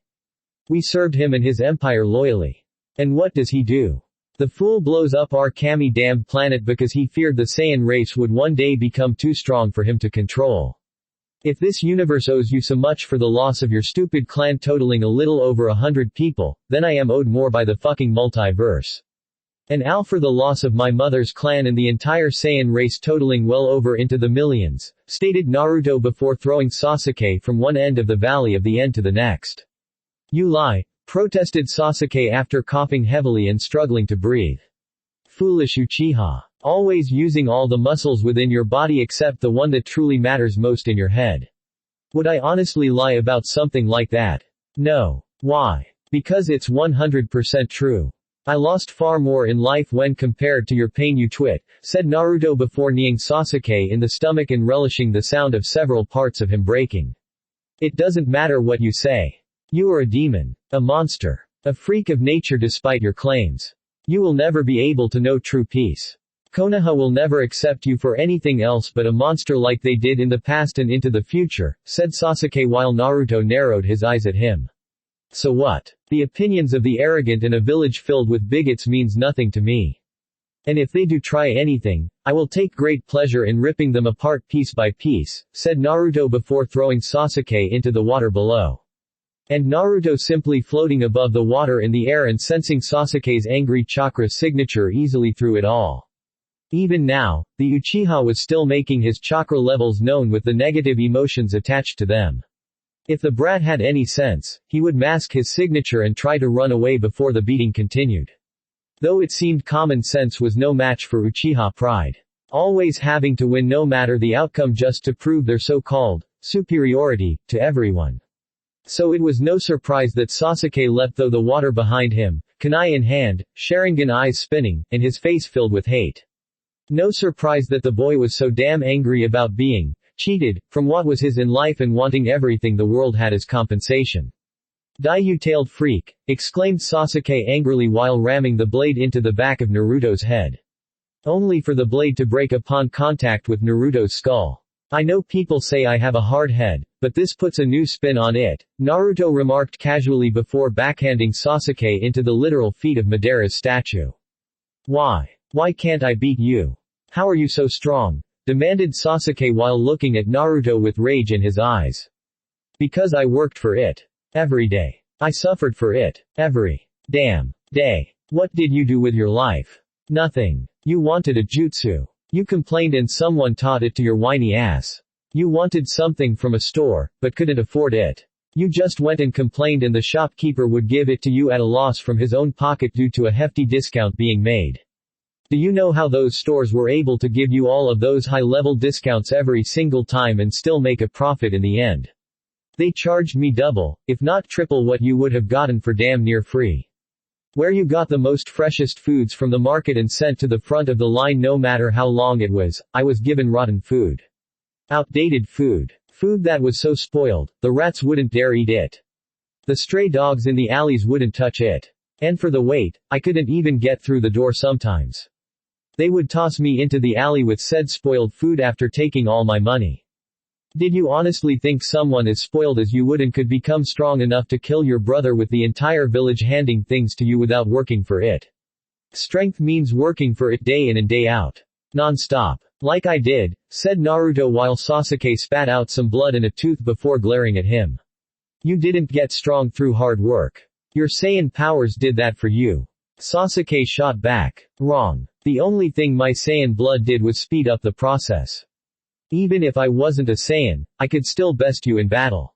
We served him and his empire loyally. And what does he do? The fool blows up our Kami-damned planet because he feared the Saiyan race would one day become too strong for him to control. If this universe owes you so much for the loss of your stupid clan totaling a little over 100 people, then I am owed more by the fucking multiverse. And Al for the loss of my mother's clan and the entire Saiyan race totaling well over into the millions, stated Naruto before throwing Sasuke from one end of the valley of the end to the next. You lie, protested Sasuke after coughing heavily and struggling to breathe. Foolish Uchiha. Always using all the muscles within your body except the one that truly matters most in your head. Would I honestly lie about something like that? No. Why? Because it's 100% true. I lost far more in life when compared to your pain you twit, said Naruto before kneeing Sasuke in the stomach and relishing the sound of several parts of him breaking. It doesn't matter what you say. You are a demon. A monster. A freak of nature despite your claims. You will never be able to know true peace. Konoha will never accept you for anything else but a monster like they did in the past and into the future, said Sasuke while Naruto narrowed his eyes at him. So what? The opinions of the arrogant in a village filled with bigots means nothing to me. And if they do try anything, I will take great pleasure in ripping them apart piece by piece, said Naruto before throwing Sasuke into the water below. And Naruto simply floating above the water in the air and sensing Sasuke's angry chakra signature easily through it all. Even now, the Uchiha was still making his chakra levels known with the negative emotions attached to them. If the brat had any sense, he would mask his signature and try to run away before the beating continued. Though it seemed common sense was no match for Uchiha pride. Always having to win no matter the outcome just to prove their so-called superiority to everyone. So it was no surprise that Sasuke leapt through the water behind him, kunai in hand, Sharingan eyes spinning, and his face filled with hate. No surprise that the boy was so damn angry about being cheated from what was his in life and wanting everything the world had as compensation. "Die, you tailed freak," exclaimed Sasuke angrily while ramming the blade into the back of Naruto's head. Only for the blade to break upon contact with Naruto's skull. "I know people say I have a hard head, but this puts a new spin on it," Naruto remarked casually before backhanding Sasuke into the literal feet of Madara's statue. Why can't I beat you? How are you so strong?" demanded Sasuke while looking at Naruto with rage in his eyes. "Because I worked for it. Every day. I suffered for it. Every damn day. What did you do with your life? Nothing. You wanted a jutsu. You complained and someone taught it to your whiny ass. You wanted something from a store, but couldn't afford it. You just went and complained and the shopkeeper would give it to you at a loss from his own pocket due to a hefty discount being made. Do you know how those stores were able to give you all of those high-level discounts every single time and still make a profit in the end? They charged me double, if not triple what you would have gotten for damn near free. Where you got the most freshest foods from the market and sent to the front of the line no matter how long it was, I was given rotten food. Outdated food. Food that was so spoiled, the rats wouldn't dare eat it. The stray dogs in the alleys wouldn't touch it. And for the wait, I couldn't even get through the door sometimes. They would toss me into the alley with said spoiled food after taking all my money. Did you honestly think someone as spoiled as you would and could become strong enough to kill your brother with the entire village handing things to you without working for it? Strength means working for it day in and day out. Non-stop. Like I did, said Naruto while Sasuke spat out some blood and a tooth before glaring at him. You didn't get strong through hard work. Your Saiyan powers did that for you. Sasuke shot back. Wrong. The only thing my Saiyan blood did was speed up the process. Even if I wasn't a Saiyan, I could still best you in battle.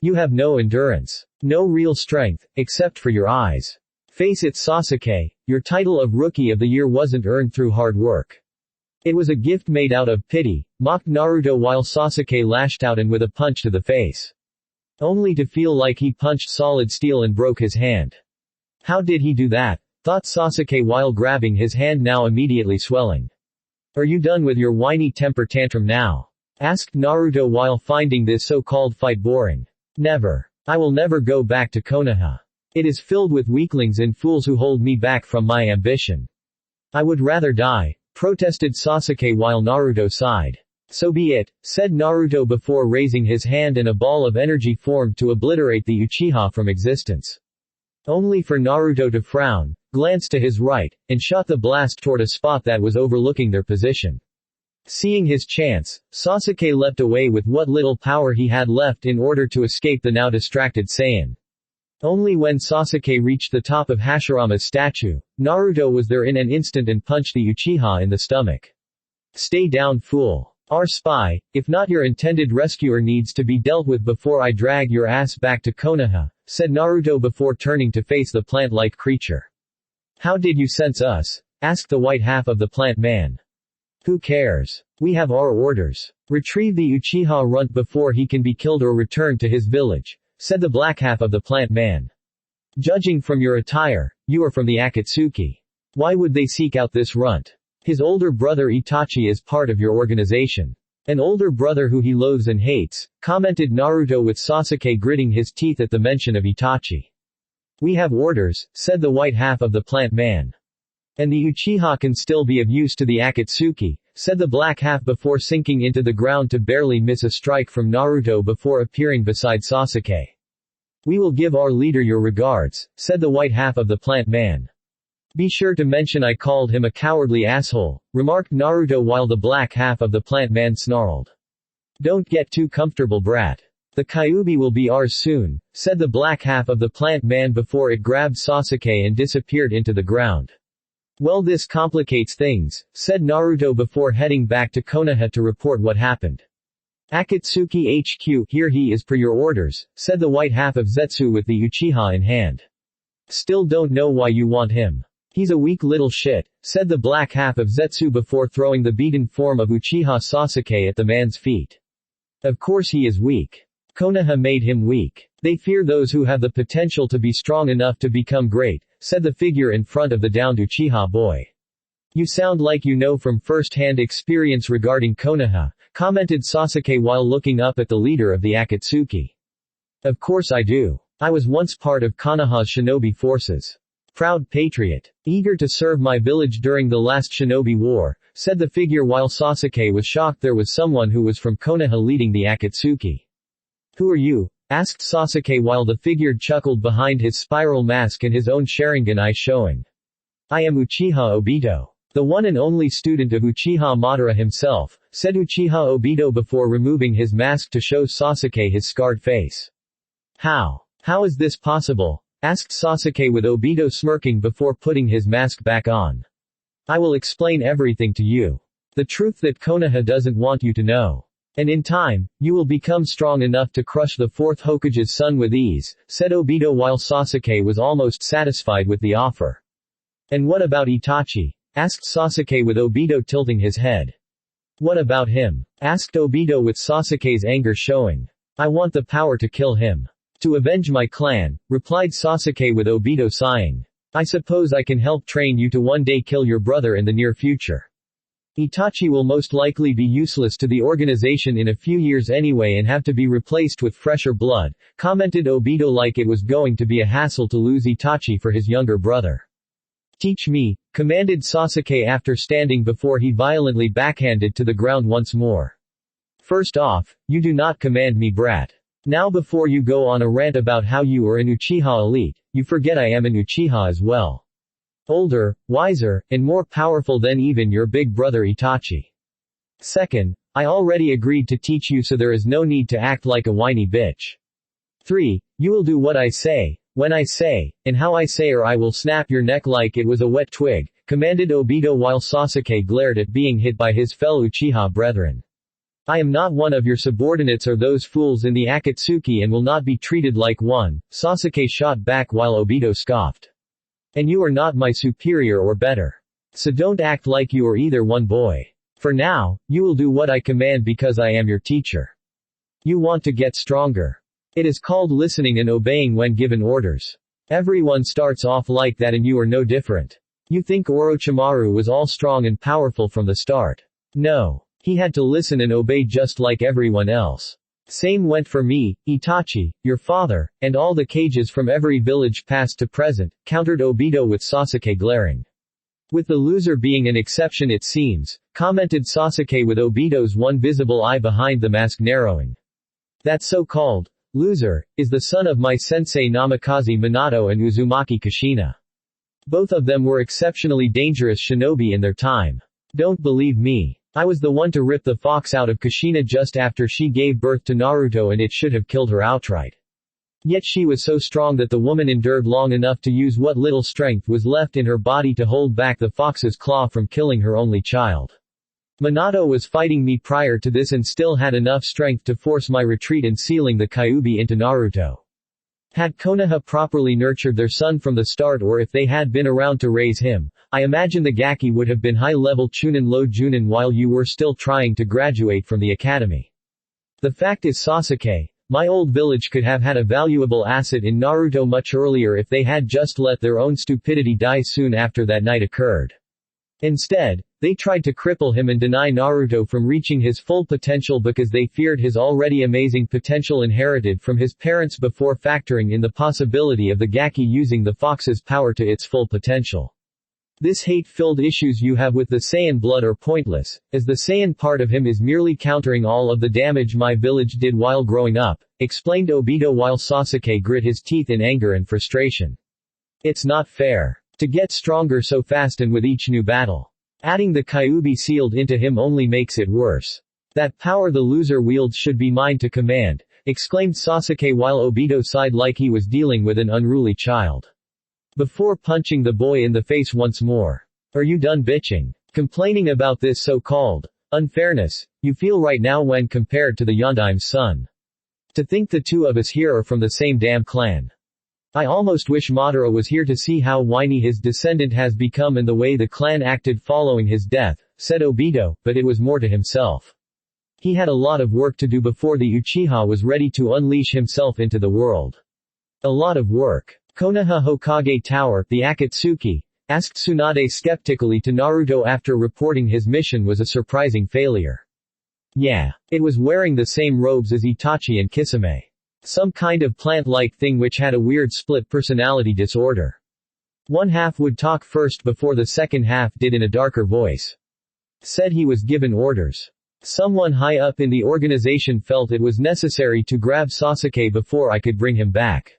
You have no endurance. No real strength, except for your eyes. Face it, Sasuke, your title of Rookie of the Year wasn't earned through hard work. It was a gift made out of pity, mocked Naruto while Sasuke lashed out and with a punch to the face. Only to feel like he punched solid steel and broke his hand. How did he do that? Thought Sasuke while grabbing his hand now immediately swelling. Are you done with your whiny temper tantrum now? Asked Naruto while finding this so-called fight boring. Never. I will never go back to Konoha. It is filled with weaklings and fools who hold me back from my ambition. I would rather die, protested Sasuke while Naruto sighed. So be it, said Naruto before raising his hand and a ball of energy formed to obliterate the Uchiha from existence. Only for Naruto to frown, glance to his right, and shot the blast toward a spot that was overlooking their position. Seeing his chance, Sasuke leapt away with what little power he had left in order to escape the now distracted Saiyan. Only when Sasuke reached the top of Hashirama's statue, Naruto was there in an instant and punched the Uchiha in the stomach. Stay down, fool. Our spy, if not your intended rescuer, needs to be dealt with before I drag your ass back to Konoha, said Naruto before turning to face the plant-like creature. How did you sense us? Asked the white half of the plant man. Who cares? We have our orders. Retrieve the Uchiha runt before he can be killed or returned to his village, said the black half of the plant man. Judging from your attire, you are from the Akatsuki. Why would they seek out this runt? His older brother Itachi is part of your organization. An older brother who he loathes and hates, commented Naruto with Sasuke gritting his teeth at the mention of Itachi. We have orders, said the white half of the plant man. And the Uchiha can still be of use to the Akatsuki, said the black half before sinking into the ground to barely miss a strike from Naruto before appearing beside Sasuke. We will give our leader your regards, said the white half of the plant man. Be sure to mention I called him a cowardly asshole, remarked Naruto while the black half of the plant man snarled. Don't get too comfortable, brat. The Kyuubi will be ours soon, said the black half of the plant man before it grabbed Sasuke and disappeared into the ground. Well, this complicates things, said Naruto before heading back to Konoha to report what happened. Akatsuki HQ, here he is per your orders, said the white half of Zetsu with the Uchiha in hand. Still don't know why you want him. He's a weak little shit, said the black half of Zetsu before throwing the beaten form of Uchiha Sasuke at the man's feet. Of course he is weak. Konoha made him weak. They fear those who have the potential to be strong enough to become great, said the figure in front of the downed Uchiha boy. You sound like you know from first-hand experience regarding Konoha, commented Sasuke while looking up at the leader of the Akatsuki. Of course I do. I was once part of Konoha's shinobi forces. Proud patriot. Eager to serve my village during the last shinobi war, said the figure while Sasuke was shocked there was someone who was from Konoha leading the Akatsuki. Who are you? Asked Sasuke while the figure chuckled behind his spiral mask and his own Sharingan eye showing. I am Uchiha Obito. The one and only student of Uchiha Madara himself, said Uchiha Obito before removing his mask to show Sasuke his scarred face. How is this possible? Asked Sasuke with Obito smirking before putting his mask back on. I will explain everything to you. The truth that Konoha doesn't want you to know. And in time, you will become strong enough to crush the fourth Hokage's son with ease, said Obito while Sasuke was almost satisfied with the offer. And what about Itachi? Asked Sasuke with Obito tilting his head. What about him? Asked Obito with Sasuke's anger showing. I want the power to kill him. To avenge my clan, replied Sasuke with Obito sighing. I suppose I can help train you to one day kill your brother in the near future. Itachi will most likely be useless to the organization in a few years anyway and have to be replaced with fresher blood, commented Obito like it was going to be a hassle to lose Itachi for his younger brother. Teach me, commanded Sasuke after standing before he violently backhanded to the ground once more. First off, you do not command me, brat. Now before you go on a rant about how you are an Uchiha elite, you forget I am an Uchiha as well. Older, wiser, and more powerful than even your big brother Itachi. Second, I already agreed to teach you so there is no need to act like a whiny bitch. 3. You will do what I say, when I say, and how I say or I will snap your neck like it was a wet twig, commanded Obito while Sasuke glared at being hit by his fellow Uchiha brethren. I am not one of your subordinates or those fools in the Akatsuki and will not be treated like one, Sasuke shot back while Obito scoffed. And you are not my superior or better. So don't act like you are either one, boy. For now, you will do what I command because I am your teacher. You want to get stronger. It is called listening and obeying when given orders. Everyone starts off like that and you are no different. You think Orochimaru was all strong and powerful from the start. No. He had to listen and obey just like everyone else. Same went for me, Itachi, your father, and all the Kages from every village past to present, countered Obito with Sasuke glaring. With the loser being an exception it seems, commented Sasuke with Obito's one visible eye behind the mask narrowing. That so-called loser is the son of my sensei Namikaze Minato and Uzumaki Kushina. Both of them were exceptionally dangerous shinobi in their time. Don't believe me. I was the one to rip the fox out of Kushina just after she gave birth to Naruto and it should have killed her outright. Yet she was so strong that the woman endured long enough to use what little strength was left in her body to hold back the fox's claw from killing her only child. Minato was fighting me prior to this and still had enough strength to force my retreat and sealing the Kyuubi into Naruto. Had Konoha properly nurtured their son from the start or if they had been around to raise him, I imagine the Gaki would have been high-level Chunin low Junin while you were still trying to graduate from the academy. The fact is Sasuke, my old village could have had a valuable asset in Naruto much earlier if they had just let their own stupidity die soon after that night occurred. Instead, they tried to cripple him and deny Naruto from reaching his full potential because they feared his already amazing potential inherited from his parents before factoring in the possibility of the Gaki using the fox's power to its full potential. This hate-filled issues you have with the Saiyan blood are pointless, as the Saiyan part of him is merely countering all of the damage my village did while growing up, explained Obito while Sasuke grit his teeth in anger and frustration. It's not fair. To get stronger so fast and with each new battle. Adding the Kyuubi sealed into him only makes it worse. That power the loser wields should be mine to command, exclaimed Sasuke while Obito sighed like he was dealing with an unruly child. Before punching the boy in the face once more. Are you done bitching? Complaining about this so-called Unfairness, you feel right now when compared to the Yondaime's son. To think the two of us here are from the same damn clan. I almost wish Madara was here to see how whiny his descendant has become and the way the clan acted following his death, said Obito, but it was more to himself. He had a lot of work to do before the Uchiha was ready to unleash himself into the world. A lot of work. Konoha Hokage Tower, the Akatsuki, asked Tsunade skeptically to Naruto after reporting his mission was a surprising failure. Yeah. It was wearing the same robes as Itachi and Kisame. Some kind of plant-like thing which had a weird split personality disorder. One half would talk first before the second half did in a darker voice. Said he was given orders. Someone high up in the organization felt it was necessary to grab Sasuke before I could bring him back.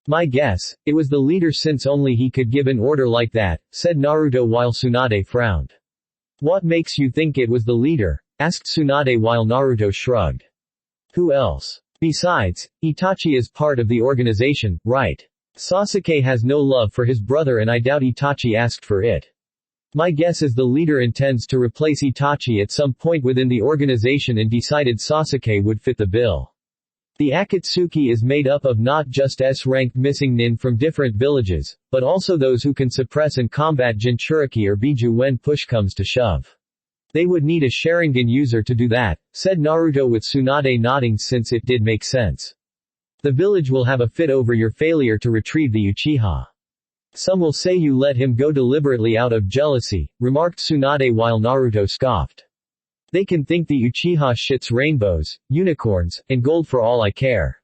My guess, it was the leader since only he could give an order like that, said Naruto while Tsunade frowned. What makes you think it was the leader? Asked Tsunade while Naruto shrugged. Who else? Besides, Itachi is part of the organization, right? Sasuke has no love for his brother and I doubt Itachi asked for it. My guess is the leader intends to replace Itachi at some point within the organization and decided Sasuke would fit the bill. The Akatsuki is made up of not just S-ranked missing nin from different villages, but also those who can suppress and combat Jinchuriki or Biju when push comes to shove. They would need a Sharingan user to do that, said Naruto with Tsunade nodding since it did make sense. The village will have a fit over your failure to retrieve the Uchiha. Some will say you let him go deliberately out of jealousy, remarked Tsunade while Naruto scoffed. They can think the Uchiha shits rainbows, unicorns, and gold for all I care.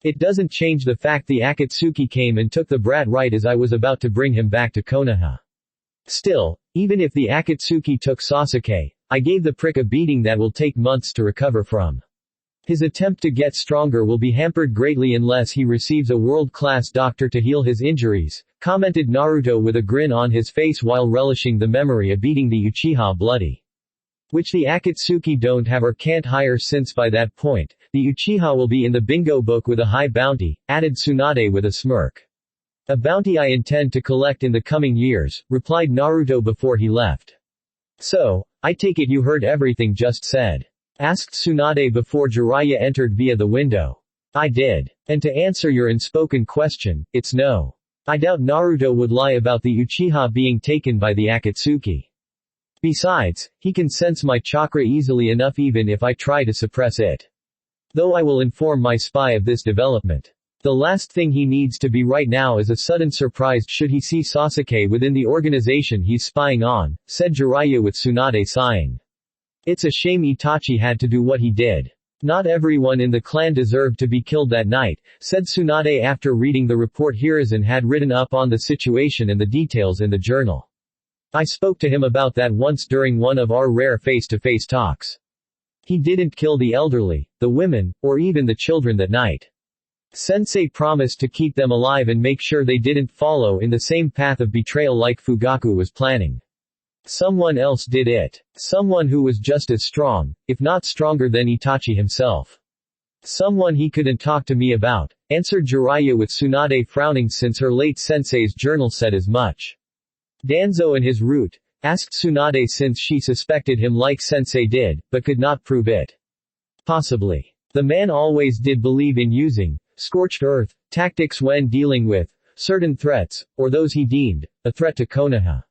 It doesn't change the fact the Akatsuki came and took the brat right as I was about to bring him back to Konoha. Still, even if the Akatsuki took Sasuke, I gave the prick a beating that will take months to recover from. His attempt to get stronger will be hampered greatly unless he receives a world-class doctor to heal his injuries, commented Naruto with a grin on his face while relishing the memory of beating the Uchiha bloody. Which the Akatsuki don't have or can't hire since by that point, the Uchiha will be in the bingo book with a high bounty, added Tsunade with a smirk. A bounty I intend to collect in the coming years, replied Naruto before he left. So, I take it you heard everything just said? Asked Tsunade before Jiraiya entered via the window. I did. And to answer your unspoken question, it's no. I doubt Naruto would lie about the Uchiha being taken by the Akatsuki. Besides, he can sense my chakra easily enough even if I try to suppress it. Though I will inform my spy of this development. The last thing he needs to be right now is a sudden surprise should he see Sasuke within the organization he's spying on, said Jiraiya with Tsunade sighing. It's a shame Itachi had to do what he did. Not everyone in the clan deserved to be killed that night, said Tsunade after reading the report Hiruzen had written up on the situation and the details in the journal. I spoke to him about that once during one of our rare face-to-face talks. He didn't kill the elderly, the women, or even the children that night. Sensei promised to keep them alive and make sure they didn't follow in the same path of betrayal like Fugaku was planning. Someone else did it. Someone who was just as strong, if not stronger than Itachi himself. Someone he couldn't talk to me about, answered Jiraiya with Tsunade frowning since her late sensei's journal said as much. Danzo and his root? Asked Tsunade since she suspected him like sensei did, but could not prove it. Possibly. The man always did believe in using scorched earth tactics when dealing with certain threats, or those he deemed a threat to Konoha.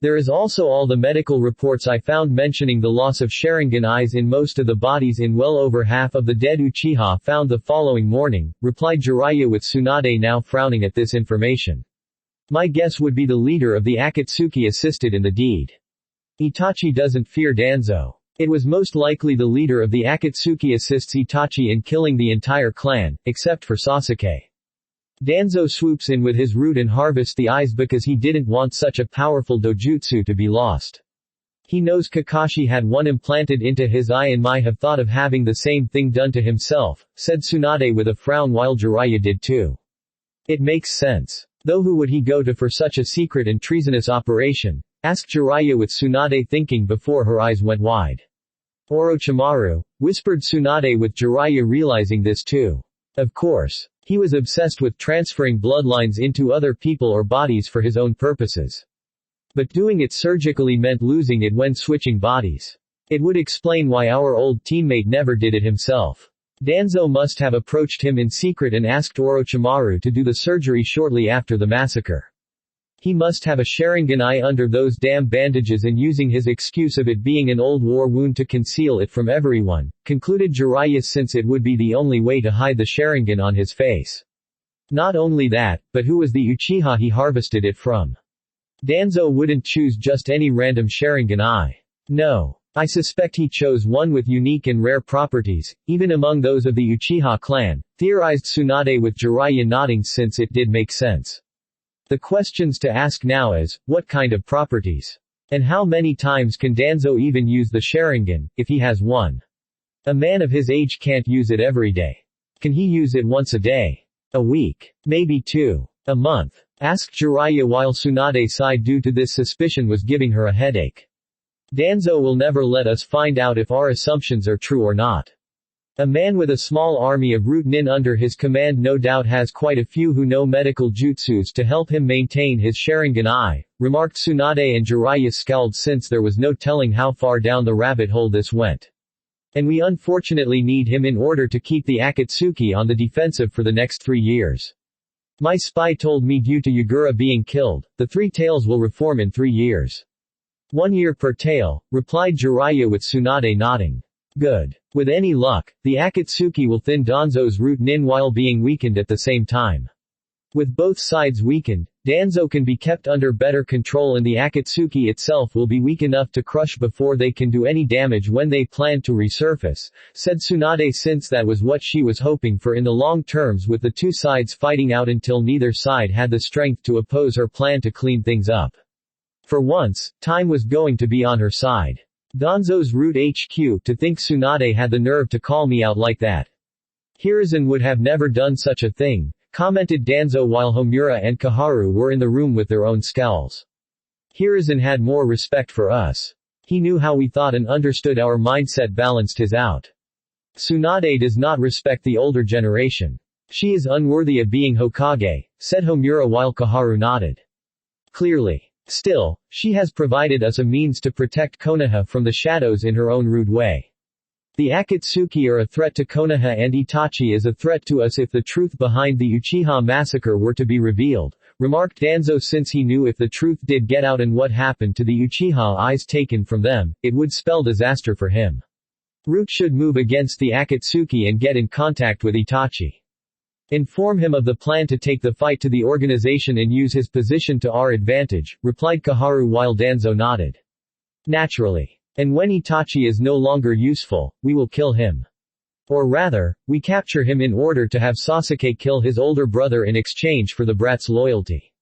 There is also all the medical reports I found mentioning the loss of Sharingan eyes in most of the bodies in well over half of the dead Uchiha found the following morning, replied Jiraiya with Tsunade now frowning at this information. My guess would be the leader of the Akatsuki assisted in the deed. Itachi doesn't fear Danzo. It was most likely the leader of the Akatsuki assists Itachi in killing the entire clan, except for Sasuke. Danzo swoops in with his root and harvests the eyes because he didn't want such a powerful dojutsu to be lost. He knows Kakashi had one implanted into his eye and might have thought of having the same thing done to himself, said Tsunade with a frown while Jiraiya did too. It makes sense. Though who would he go to for such a secret and treasonous operation? Asked Jiraiya with Tsunade thinking before her eyes went wide. Orochimaru, whispered Tsunade with Jiraiya realizing this too. Of course. He was obsessed with transferring bloodlines into other people or bodies for his own purposes. But doing it surgically meant losing it when switching bodies. It would explain why our old teammate never did it himself. Danzo must have approached him in secret and asked Orochimaru to do the surgery shortly after the massacre. He must have a Sharingan eye under those damn bandages and using his excuse of it being an old war wound to conceal it from everyone, concluded Jiraiya, since it would be the only way to hide the Sharingan on his face. Not only that, but who was the Uchiha he harvested it from? Danzo wouldn't choose just any random Sharingan eye. No. I suspect he chose one with unique and rare properties, even among those of the Uchiha clan, theorized Tsunade, with Jiraiya nodding since it did make sense. The questions to ask now is, what kind of properties? And how many times can Danzo even use the Sharingan, if he has one? A man of his age can't use it every day. Can he use it once a day? A week? Maybe 2? A month? Asked Jiraiya, while Tsunade sighed due to this suspicion was giving her a headache. Danzo will never let us find out if our assumptions are true or not. A man with a small army of root nin under his command no doubt has quite a few who know medical jutsus to help him maintain his Sharingan eye, remarked Tsunade, and Jiraiya scowled, since there was no telling how far down the rabbit hole this went. And we unfortunately need him in order to keep the Akatsuki on the defensive for the next 3 years. My spy told me due to Yagura being killed, the 3 tails will reform in 3 years. 1 year per tail, replied Jiraiya, with Tsunade nodding. Good. With any luck, the Akatsuki will thin Danzo's root nin while being weakened at the same time. With both sides weakened, Danzo can be kept under better control and the Akatsuki itself will be weak enough to crush before they can do any damage when they plan to resurface, said Tsunade, since that was what she was hoping for in the long terms, with the 2 sides fighting out until neither side had the strength to oppose her plan to clean things up. For once, time was going to be on her side. Danzo's root HQ, to think Tsunade had the nerve to call me out like that. Hiruzen would have never done such a thing, commented Danzo, while Homura and Kaharu were in the room with their own scowls. Hiruzen had more respect for us. He knew how we thought and understood our mindset, balanced his out. Tsunade does not respect the older generation. She is unworthy of being Hokage, said Homura, while Kaharu nodded. Clearly. Still, she has provided us a means to protect Konoha from the shadows in her own rude way. The Akatsuki are a threat to Konoha, and Itachi is a threat to us if the truth behind the Uchiha massacre were to be revealed, remarked Danzo, since he knew if the truth did get out and what happened to the Uchiha eyes taken from them, it would spell disaster for him. Root should move against the Akatsuki and get in contact with Itachi. Inform him of the plan to take the fight to the organization and use his position to our advantage, replied Kaharu, while Danzo nodded. Naturally. And when Itachi is no longer useful, we will kill him. Or rather, we capture him in order to have Sasuke kill his older brother in exchange for the brat's loyalty.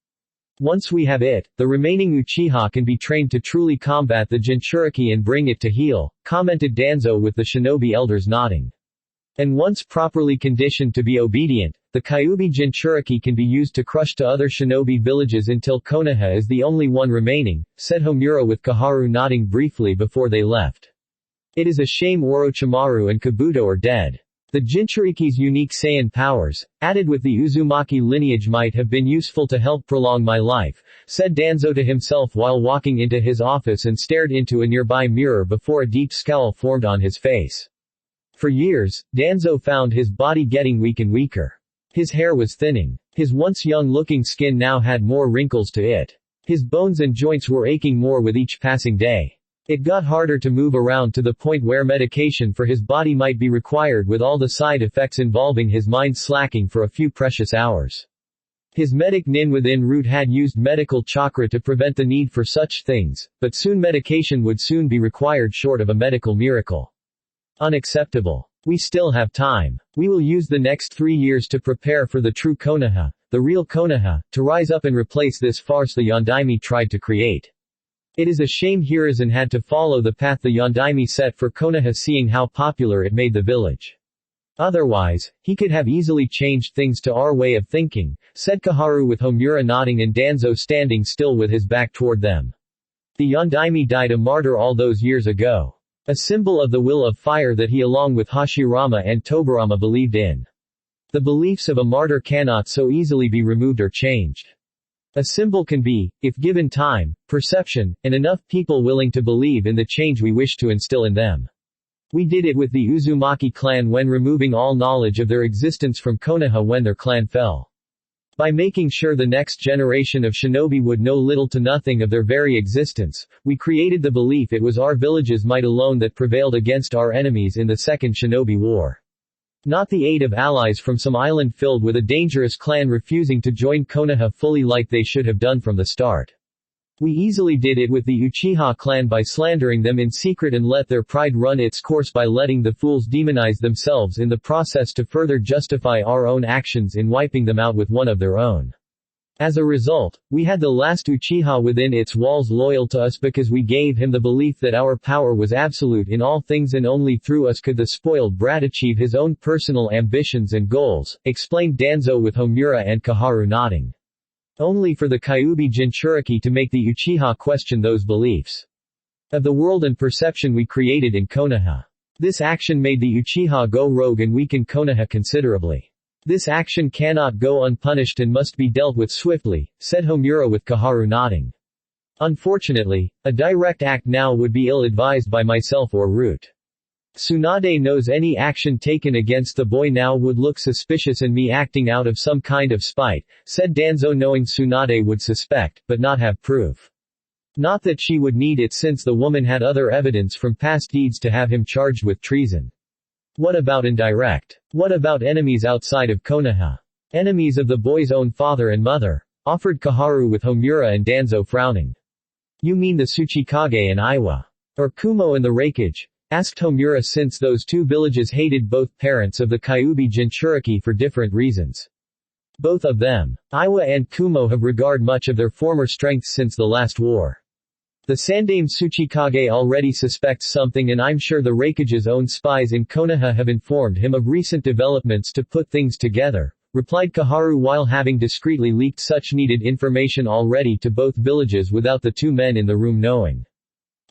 Once we have it, the remaining Uchiha can be trained to truly combat the Jinchuriki and bring it to heel, commented Danzo, with the shinobi elders nodding. And once properly conditioned to be obedient, the Kyuubi Jinchuriki can be used to crush to other shinobi villages until Konoha is the only one remaining, said Homura, with Kaharu nodding briefly before they left. It is a shame Orochimaru and Kabuto are dead. The Jinchuriki's unique Saiyan powers, added with the Uzumaki lineage, might have been useful to help prolong my life, said Danzo to himself while walking into his office and stared into a nearby mirror before a deep scowl formed on his face. For years, Danzo found his body getting weak and weaker. His hair was thinning. His once young-looking skin now had more wrinkles to it. His bones and joints were aching more with each passing day. It got harder to move around, to the point where medication for his body might be required, with all the side effects involving his mind slacking for a few precious hours. His medic nin within root had used medical chakra to prevent the need for such things, but soon medication would soon be required, short of a medical miracle. Unacceptable. We still have time. We will use the next 3 years to prepare for the true Konoha, the real Konoha, to rise up and replace this farce the Yondaime tried to create. It is a shame Hiruzen had to follow the path the Yondaime set for Konoha, seeing how popular it made the village. Otherwise, he could have easily changed things to our way of thinking, said Kaharu, with Homura nodding and Danzo standing still with his back toward them. The Yondaime died a martyr all those years ago. A symbol of the will of fire that he, along with Hashirama and Tobirama, believed in. The beliefs of a martyr cannot so easily be removed or changed. A symbol can be, if given time, perception, and enough people willing to believe in the change we wish to instill in them. We did it with the Uzumaki clan when removing all knowledge of their existence from Konoha when their clan fell. By making sure the next generation of shinobi would know little to nothing of their very existence, we created the belief it was our village's might alone that prevailed against our enemies in the Second Shinobi War. Not the aid of allies from some island filled with a dangerous clan refusing to join Konoha fully like they should have done from the start. We easily did it with the Uchiha clan by slandering them in secret and let their pride run its course by letting the fools demonize themselves in the process to further justify our own actions in wiping them out with one of their own. As a result, we had the last Uchiha within its walls loyal to us because we gave him the belief that our power was absolute in all things and only through us could the spoiled brat achieve his own personal ambitions and goals, explained Danzo with Homura and Kaharu nodding. Only for the Kyuubi Jinchuriki to make the Uchiha question those beliefs of the world and perception we created in Konoha. This action made the Uchiha go rogue and weaken Konoha considerably. This action cannot go unpunished and must be dealt with swiftly, said Homura with Kaharu nodding. Unfortunately, a direct act now would be ill-advised by myself or Root. Tsunade knows any action taken against the boy now would look suspicious and me acting out of some kind of spite, said Danzo knowing Tsunade would suspect, but not have proof. Not that she would need it since the woman had other evidence from past deeds to have him charged with treason. What about indirect? What about enemies outside of Konoha? Enemies of the boy's own father and mother? Offered Kaharu with Homura and Danzo frowning. You mean the Tsuchikage and Iwa? Or Kumo and the Raikage? Asked Homura since those two villages hated both parents of the Kyuubi Jinchuriki for different reasons. Both of them, Iwa and Kumo, have regarded much of their former strengths since the last war. The Sandaime Tsuchikage already suspects something and I'm sure the Raikage's own spies in Konoha have informed him of recent developments to put things together, replied Kaharu while having discreetly leaked such needed information already to both villages without the two men in the room knowing.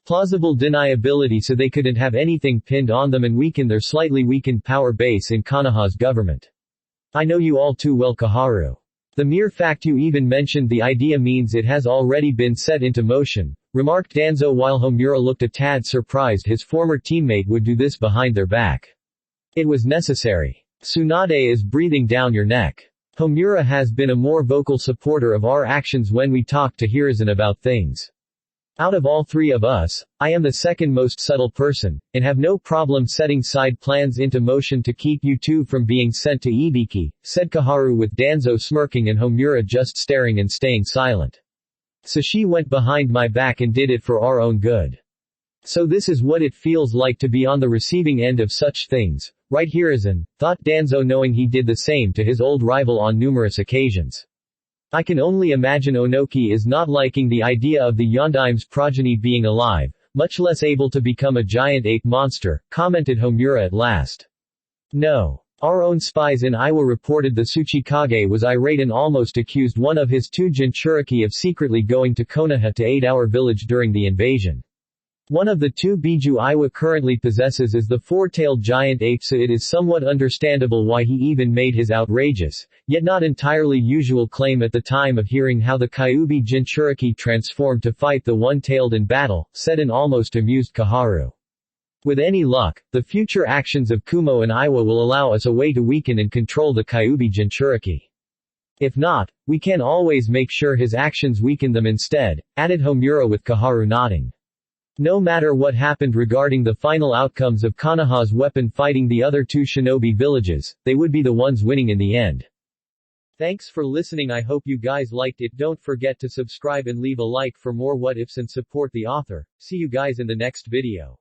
Plausible deniability so they couldn't have anything pinned on them and weaken their slightly weakened power base in Konoha's government. I know you all too well, Kaharu. The mere fact you even mentioned the idea means it has already been set into motion, remarked Danzo while Homura looked a tad surprised his former teammate would do this behind their back. It was necessary. Tsunade is breathing down your neck. Homura has been a more vocal supporter of our actions when we talk to Hiruzen about things. Out of all three of us, I am the second most subtle person, and have no problem setting side plans into motion to keep you two from being sent to Ibiki, said Kaharu with Danzo smirking and Homura just staring and staying silent. So she went behind my back and did it for our own good. So this is what it feels like to be on the receiving end of such things, right Hiruzen, thought Danzo knowing he did the same to his old rival on numerous occasions. I can only imagine Onoki is not liking the idea of the Yondaime's progeny being alive, much less able to become a giant ape monster, commented Homura at last. No. Our own spies in Iwa reported the Tsuchikage was irate and almost accused one of his two Jinchuriki of secretly going to Konoha to aid our village during the invasion. One of the two Biju Iwa currently possesses is the four-tailed giant ape, so it is somewhat understandable why he even made his outrageous, yet not entirely usual claim at the time of hearing how the Kyuubi Jinchuriki transformed to fight the one-tailed in battle, said an almost amused Kaharu. With any luck, the future actions of Kumo and Iwa will allow us a way to weaken and control the Kyuubi Jinchuriki. If not, we can always make sure his actions weaken them instead, added Homura with Kaharu nodding. No matter what happened regarding the final outcomes of Konoha's weapon fighting the other two shinobi villages, they would be the ones winning in the end. Thanks for listening. I hope you guys liked it. Don't forget to subscribe and leave a like for more what ifs and support the author. See you guys in the next video.